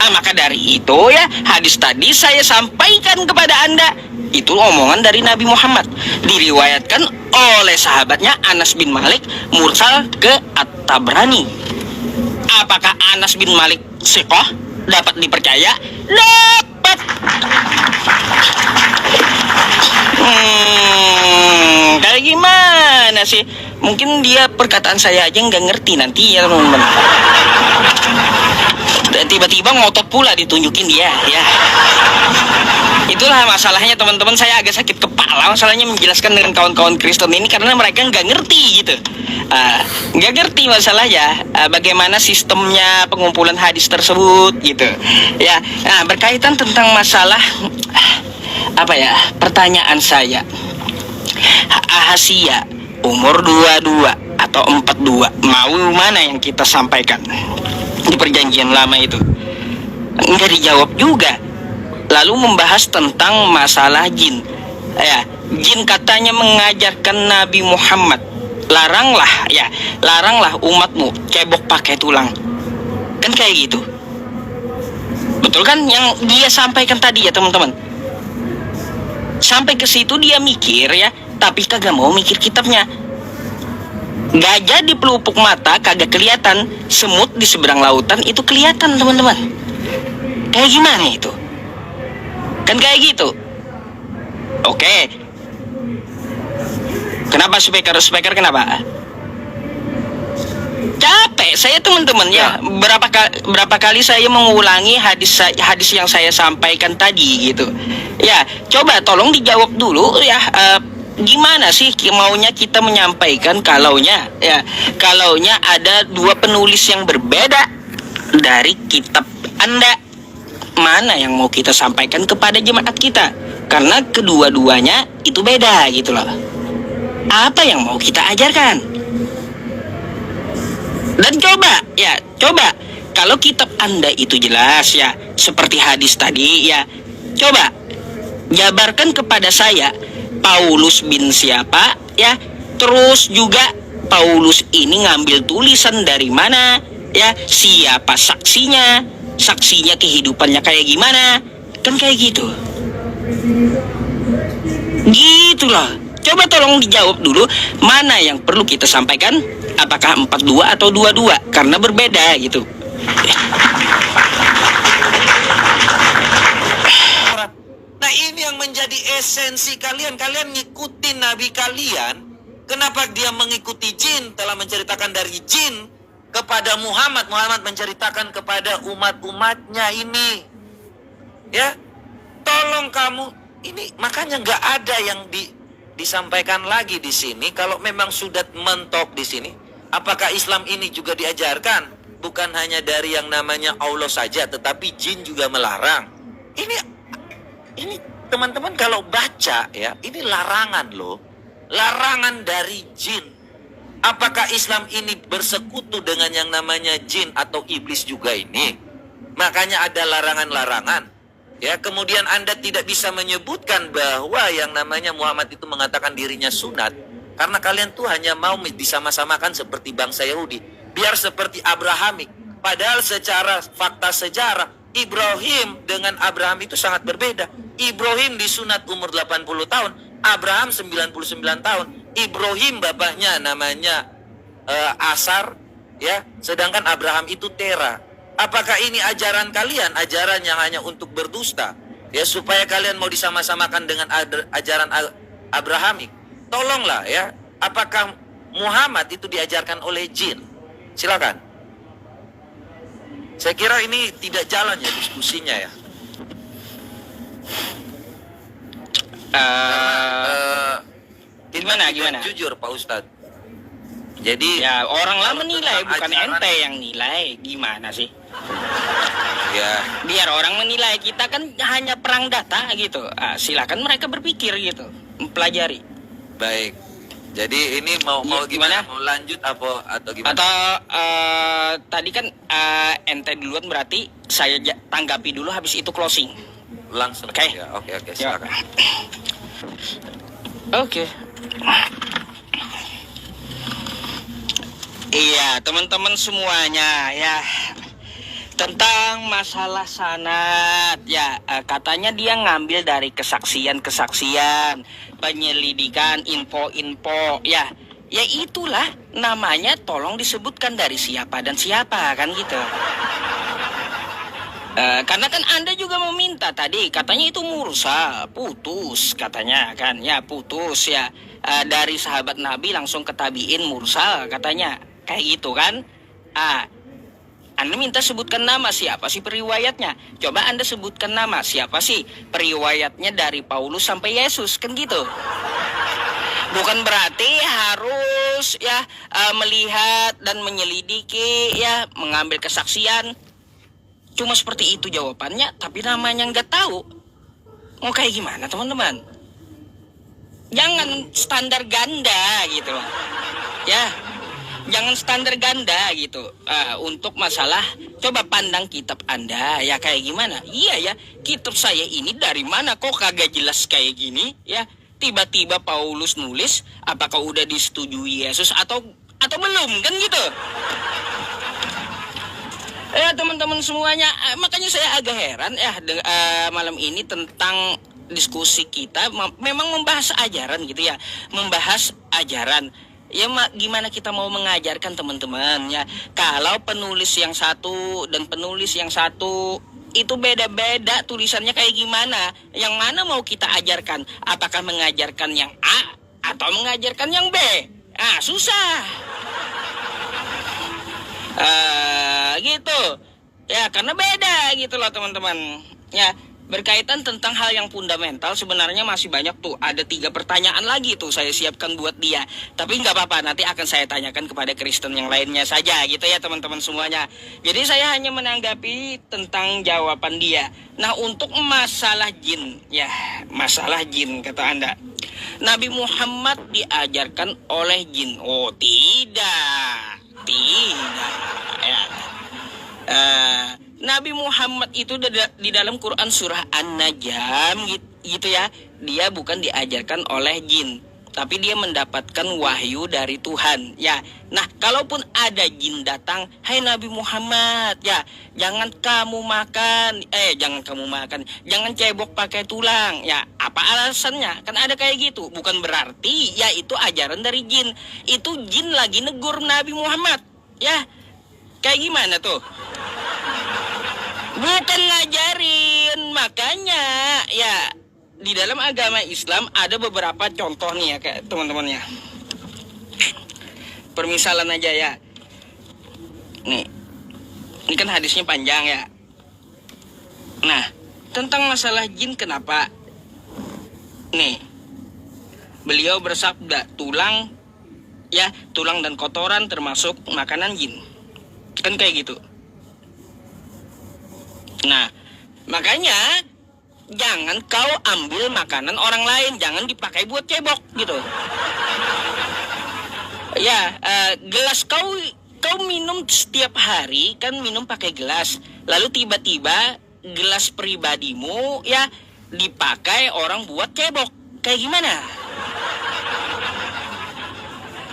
Maka dari itu ya, hadis tadi saya sampaikan kepada Anda. Itu omongan dari Nabi Muhammad. Diriwayatkan oleh sahabatnya Anas bin Malik mursal ke At-Tabrani. Apakah Anas bin Malik siqoh? Dapat dipercaya? Dapat. Kayak gimana sih? Mungkin dia perkataan saya aja nggak ngerti nanti ya teman-teman. Tiba-tiba ngotot pula ditunjukin dia ya. Itulah masalahnya teman-teman, saya agak sakit kepala masalahnya menjelaskan dengan kawan-kawan Kristen ini, karena mereka nggak ngerti gitu. Nggak ngerti masalahnya bagaimana sistemnya pengumpulan hadis tersebut gitu ya. Nah, berkaitan tentang masalah apa ya, pertanyaan saya, Ahasia umur 22 atau 42, mau mana yang kita sampaikan di perjanjian lama itu? Nggak dijawab juga. Lalu membahas tentang masalah jin ya, jin katanya mengajarkan Nabi Muhammad laranglah umatmu cebok pakai tulang. Kan kayak gitu. Betul kan yang dia sampaikan tadi ya teman-teman? Sampai ke situ dia mikir ya, tapi kagak mau mikir kitabnya. Gajah di pelupuk mata kagak kelihatan, semut di seberang lautan itu kelihatan teman-teman. Kayak gimana itu? Kan kayak gitu. Oke. Kenapa speaker kenapa? Capek saya teman-teman ya. Berapa kali saya mengulangi hadis yang saya sampaikan tadi gitu. Ya, coba tolong dijawab dulu ya. Gimana sih maunya kita menyampaikan kalaunya ada dua penulis yang berbeda dari kitab Anda? Mana yang mau kita sampaikan kepada jemaat kita? Karena kedua-duanya itu beda gitu loh. Apa yang mau kita ajarkan? Dan coba kalau kitab Anda itu jelas ya, seperti hadis tadi ya, coba jabarkan kepada saya Paulus bin siapa ya, terus juga Paulus ini ngambil tulisan dari mana ya, siapa saksinya kehidupannya kayak gimana, kan kayak gitu. Gitulah. Coba tolong dijawab dulu mana yang perlu kita sampaikan, apakah 42 atau 22, karena berbeda gitu. Nah ini yang menjadi esensi kalian ngikutin Nabi kalian. Kenapa dia mengikuti jin, telah menceritakan dari jin kepada Muhammad menceritakan kepada umat-umatnya ini. Ya, tolong kamu ini, makanya nggak ada yang disampaikan lagi di sini. Kalau memang sudah mentok di sini, apakah Islam ini juga diajarkan? Bukan hanya dari yang namanya Allah saja, tetapi jin juga melarang. Ini teman-teman kalau baca ya, ini larangan loh. Larangan dari jin. Apakah Islam ini bersekutu dengan yang namanya jin atau iblis juga ini? Makanya ada larangan-larangan. Ya, kemudian Anda tidak bisa menyebutkan bahwa yang namanya Muhammad itu mengatakan dirinya sunat karena kalian tuh hanya mau disama-samakan seperti bangsa Yahudi, biar seperti Abrahamik. Padahal secara fakta sejarah Ibrahim dengan Abraham itu sangat berbeda. Ibrahim disunat umur 80 tahun, Abraham 99 tahun. Ibrahim bapaknya namanya Asar ya, sedangkan Abraham itu Tera. Apakah ini ajaran kalian, ajaran yang hanya untuk berdusta? Ya, supaya kalian mau disama-samakan dengan ajaran Abrahamik. Tolonglah ya, apakah Muhammad itu diajarkan oleh jin? Silakan. Saya kira ini tidak jalan ya diskusinya ya. Gimana? Jujur Pak Ustadz. Jadi ya orang lah menilai, bukan ente yang nilai. Gimana sih? Ya. Biar orang menilai, kita kan hanya perang data gitu. Silakan mereka berpikir gitu, mempelajari. Baik. Jadi ini mau gimana? Mau lanjut atau gimana? Atau tadi kan ente duluan, berarti saya tanggapi dulu, habis itu closing. Langsung. Oke. Ya, oke, silakan. Oke. Iya, teman-teman semuanya ya, tentang masalah sanad ya, katanya dia ngambil dari kesaksian, penyelidikan, info ya itulah namanya, tolong disebutkan dari siapa dan siapa, kan gitu. Karena kan Anda juga meminta tadi, katanya itu mursal, putus katanya kan, ya putus ya, dari sahabat Nabi langsung ke tabiin, mursal katanya, kayak gitu kan. Anda minta sebutkan nama, siapa sih periwayatnya? Coba Anda sebutkan nama, siapa sih periwayatnya dari Paulus sampai Yesus, kan gitu. Bukan berarti harus ya melihat dan menyelidiki ya, mengambil kesaksian. Cuma seperti itu jawabannya, tapi namanya nggak tahu. Mau kayak gimana teman-teman? Jangan standar ganda gitu loh. Ya, jangan standar ganda gitu. Untuk masalah, coba pandang kitab Anda ya kayak gimana. Iya ya, kitab saya ini dari mana kok kagak jelas kayak gini ya. tiba-tiba Paulus nulis, apakah udah disetujui Yesus atau belum, kan gitu. Ya teman-teman semuanya, makanya saya agak heran ya malam ini tentang diskusi kita memang membahas ajaran gitu ya, membahas ajaran. Ya gimana kita mau mengajarkan teman-teman ya, kalau penulis yang satu dan penulis yang satu itu beda-beda tulisannya kayak gimana, yang mana mau kita ajarkan? Apakah mengajarkan yang A atau mengajarkan yang B? Susah. Gitu ya, karena beda gitu loh teman-teman ya. Berkaitan tentang hal yang fundamental sebenarnya masih banyak tuh, ada 3 pertanyaan lagi tuh saya siapkan buat dia, tapi nggak apa-apa, nanti akan saya tanyakan kepada Kristen yang lainnya saja gitu ya teman-teman semuanya. Jadi saya hanya menanggapi tentang jawaban dia. Nah, untuk masalah jin ya, masalah jin kata Anda, Nabi Muhammad diajarkan oleh jin? Oh tidak ya. Nabi Muhammad itu di dalam Quran surah An-Najm gitu ya, dia bukan diajarkan oleh jin, tapi dia mendapatkan wahyu dari Tuhan ya. Nah, kalaupun ada jin datang, hai Nabi Muhammad ya, jangan kamu makan, jangan cebok pakai tulang ya. Apa alasannya? Kan ada kayak gitu. Bukan berarti ya itu ajaran dari jin. Itu jin lagi negur Nabi Muhammad ya. Kayak gimana tuh? Bukan ngajarin. Makanya ya, di dalam agama Islam ada beberapa contoh nih ya kayak teman-teman ya. Permisalan aja ya. Nih, ini kan hadisnya panjang ya. Nah, tentang masalah jin kenapa? Nih, beliau bersabda, tulang dan kotoran termasuk makanan jin. Kan kayak gitu. Nah, makanya jangan kau ambil makanan orang lain, jangan dipakai buat cebok gitu. Ya, gelas kau minum setiap hari, kan minum pakai gelas. Lalu tiba-tiba gelas pribadimu ya dipakai orang buat cebok. Kayak gimana?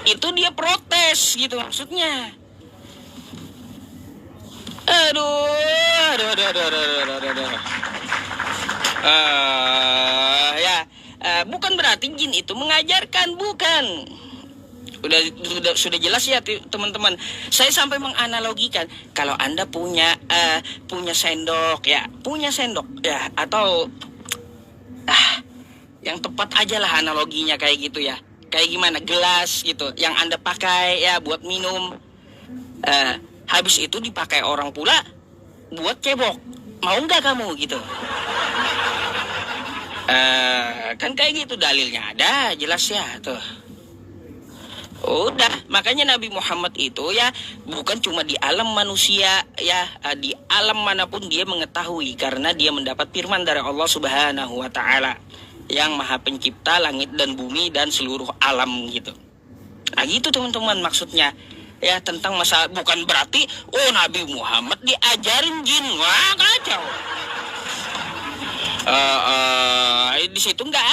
Itu dia protes gitu maksudnya. Aduh. Bukan berarti jin itu mengajarkan, bukan. Sudah jelas ya teman-teman. Saya sampai menganalogikan, kalau Anda punya sendok ya, atau yang tepat aja lah analoginya kayak gitu ya. Kayak gimana, gelas gitu yang Anda pakai ya buat minum. Habis itu dipakai orang pula buat cebok. Mau nggak kamu gitu? Kan kayak gitu dalilnya ada, jelas ya tuh. Udah, makanya Nabi Muhammad itu ya bukan cuma di alam manusia ya, di alam manapun dia mengetahui, karena dia mendapat firman dari Allah Subhanahu wa taala yang Maha Pencipta langit dan bumi dan seluruh alam gitu. Nah gitu teman-teman maksudnya. Ya tentang masalah, bukan berarti Nabi Muhammad diajarin jin. Wah, kacau. Di situ nggak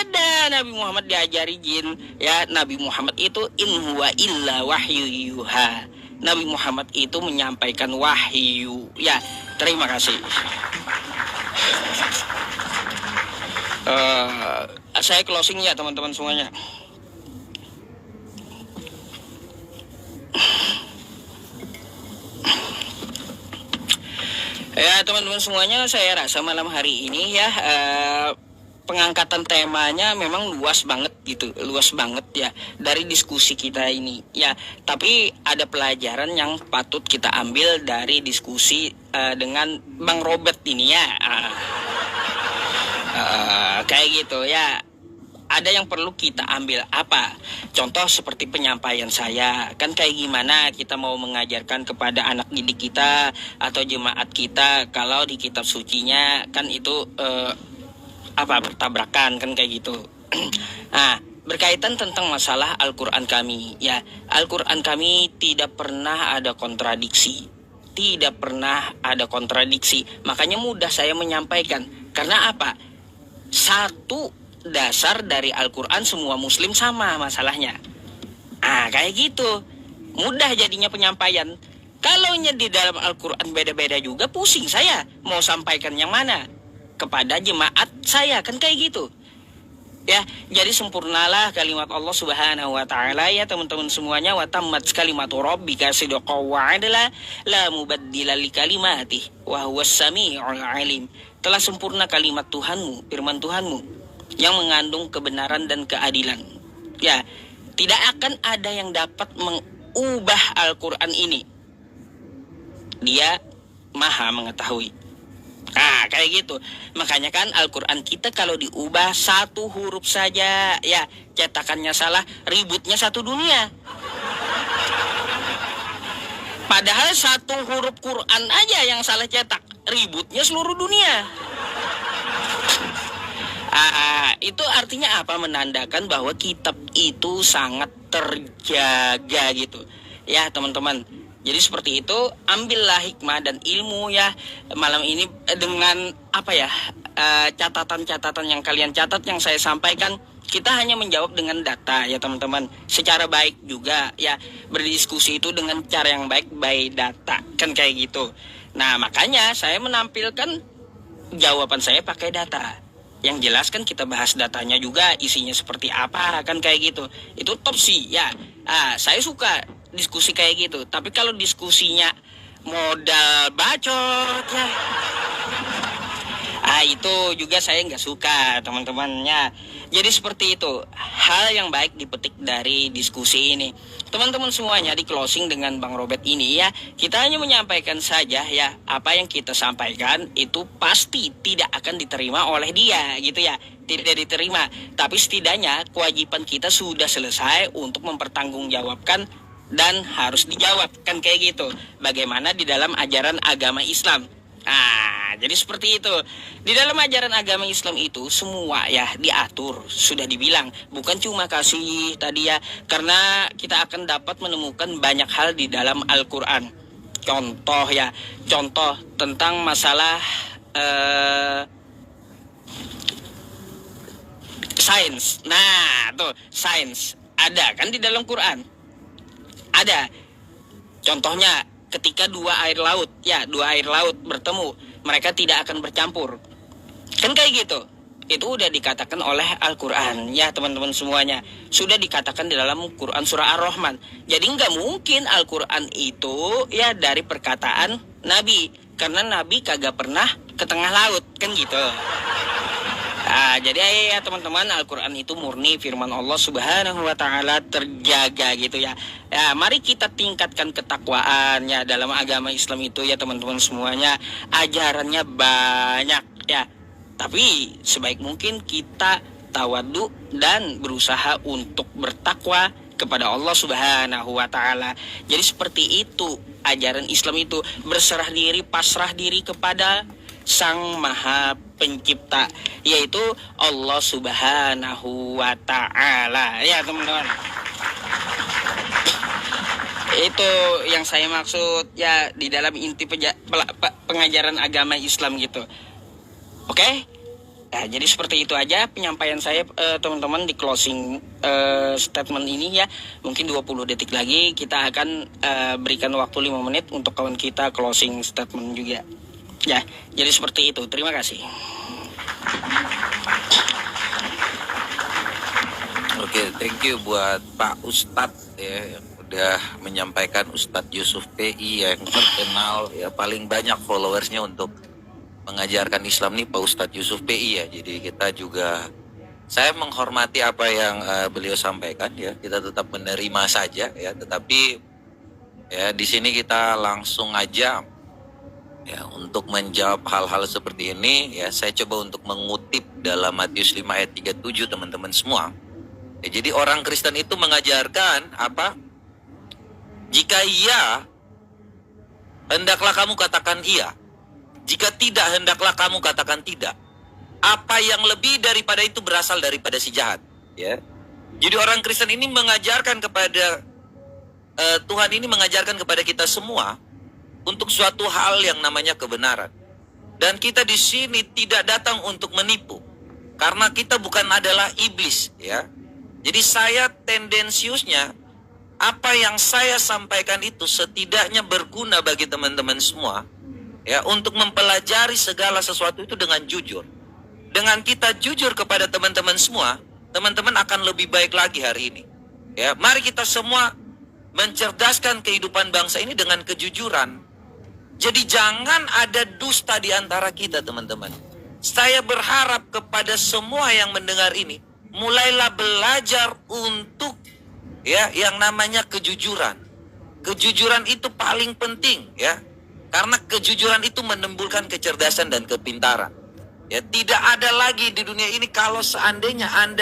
ada Nabi Muhammad diajari jin. Ya, Nabi Muhammad itu in huwa illa wahyu yuha. Nabi Muhammad itu menyampaikan wahyu. Ya, terima kasih. Saya closing ya teman-teman semuanya. Ya teman-teman semuanya, saya rasa malam hari ini ya pengangkatan temanya memang luas banget ya dari diskusi kita ini ya. Tapi ada pelajaran yang patut kita ambil dari diskusi dengan Bang Robert ini ya. Kayak gitu ya. Ada yang perlu kita ambil apa? Contoh seperti penyampaian saya. Kan kayak gimana kita mau mengajarkan kepada anak didik kita atau jemaat kita kalau di kitab sucinya kan itu bertabrakan kan kayak gitu. Nah, berkaitan tentang masalah Al-Qur'an kami ya. Al-Qur'an kami tidak pernah ada kontradiksi. Tidak pernah ada kontradiksi. Makanya mudah saya menyampaikan. Karena apa? Satu dasar dari Al-Quran semua muslim sama masalahnya. Kayak gitu. Mudah jadinya penyampaian. Kalau di dalam Al-Quran beda-beda juga, pusing saya mau sampaikan yang mana kepada jemaat saya, kan kayak gitu. Ya, jadi sempurnalah kalimat Allah Subhanahu wa taala ya teman-teman semuanya, wa tammat kalimatu rabbika sidqan wa adla la mubaddila li kalimatih wa huwas samiul alim. Telah sempurna kalimat Tuhanmu, firman Tuhanmu yang mengandung kebenaran dan keadilan. Ya, tidak akan ada yang dapat mengubah Al-Qur'an ini. Dia Maha mengetahui. Kayak gitu. Makanya kan Al-Quran kita kalau diubah satu huruf saja, ya cetakannya salah, ributnya satu dunia. Padahal satu huruf Quran aja yang salah cetak, ributnya seluruh dunia. Itu artinya apa? Menandakan bahwa kitab itu sangat terjaga gitu. Ya teman-teman. Jadi seperti itu, ambillah hikmah dan ilmu ya malam ini dengan catatan-catatan yang kalian catat yang saya sampaikan. Kita hanya menjawab dengan data ya teman-teman, secara baik juga ya, berdiskusi itu dengan cara yang baik by data kan kayak gitu. Nah makanya saya menampilkan jawaban saya pakai data. Yang jelas kan kita bahas datanya juga, isinya seperti apa kan kayak gitu. Itu top sih ya. Saya suka diskusi kayak gitu. Tapi kalau diskusinya modal bacot ya, itu juga saya nggak suka teman-temannya. Jadi seperti itu, hal yang baik dipetik dari diskusi ini. Teman-teman semuanya, di closing dengan Bang Robert ini ya, kita hanya menyampaikan saja ya, apa yang kita sampaikan itu pasti tidak akan diterima oleh dia gitu ya, tidak diterima. Tapi setidaknya kewajiban kita sudah selesai untuk mempertanggungjawabkan dan harus dijawab kan kayak gitu. Bagaimana di dalam ajaran agama Islam. Jadi seperti itu. Di dalam ajaran agama Islam itu semua ya diatur, sudah dibilang. Bukan cuma kasih tadi ya, karena kita akan dapat menemukan banyak hal di dalam Al-Quran. Contoh tentang masalah sains. Nah, tuh sains ada kan di dalam Quran. Ada. Contohnya ketika dua air laut bertemu, mereka tidak akan bercampur. Kan kayak gitu. Itu udah dikatakan oleh Al-Quran ya teman-teman semuanya. Sudah dikatakan di dalam Quran surah Ar-Rahman. Jadi nggak mungkin Al-Quran itu ya dari perkataan Nabi. Karena Nabi kagak pernah ke tengah laut kan gitu. Jadi ya teman-teman, Al-Quran itu murni firman Allah Subhanahu wa ta'ala, terjaga gitu ya. Mari kita tingkatkan ketakwaan ya dalam agama Islam itu ya teman-teman semuanya. Ajarannya banyak ya, tapi sebaik mungkin kita tawadu dan berusaha untuk bertakwa kepada Allah Subhanahu wa ta'ala. Jadi seperti itu ajaran Islam itu, berserah diri, pasrah diri kepada Sang Maha Pencipta, yaitu Allah Subhanahu wa ta'ala ya teman-teman. Itu yang saya maksud ya di dalam inti pengajaran agama Islam gitu. Oke? Ya, jadi seperti itu aja penyampaian saya teman-teman di closing statement ini ya. Mungkin 20 detik lagi kita akan berikan waktu 5 menit untuk kawan kita closing statement juga. Ya, jadi seperti itu. Terima kasih. Oke, thank you buat Pak Ustadz ya, yang udah menyampaikan, Ustadz Yusuf PI yang terkenal ya, paling banyak followersnya untuk mengajarkan Islam nih Pak Ustadz Yusuf PI ya. Jadi kita juga, saya menghormati apa yang beliau sampaikan ya. Kita tetap menerima saja ya, tetapi ya di sini kita langsung aja ya untuk menjawab hal-hal seperti ini ya. Saya coba untuk mengutip dalam Matius 5 ayat 37 teman-teman semua. Ya, jadi orang Kristen itu mengajarkan apa? Jika iya, hendaklah kamu katakan iya. Jika tidak, hendaklah kamu katakan tidak. Apa yang lebih daripada itu berasal daripada si jahat. Ya. Jadi orang Kristen ini mengajarkan kepada Tuhan ini mengajarkan kepada kita semua untuk suatu hal yang namanya kebenaran. Dan kita di sini tidak datang untuk menipu. Karena kita bukan adalah iblis, ya. Jadi saya tendensiusnya apa yang saya sampaikan itu setidaknya berguna bagi teman-teman semua, ya, untuk mempelajari segala sesuatu itu dengan jujur. Dengan kita jujur kepada teman-teman semua, teman-teman akan lebih baik lagi hari ini. Ya, mari kita semua mencerdaskan kehidupan bangsa ini dengan kejujuran. Jadi jangan ada dusta di antara kita, teman-teman. Saya berharap kepada semua yang mendengar ini, mulailah belajar untuk, ya, yang namanya kejujuran. Kejujuran itu paling penting, ya. Karena kejujuran itu menimbulkan kecerdasan dan kepintaran. Ya, tidak ada lagi di dunia ini kalau seandainya Anda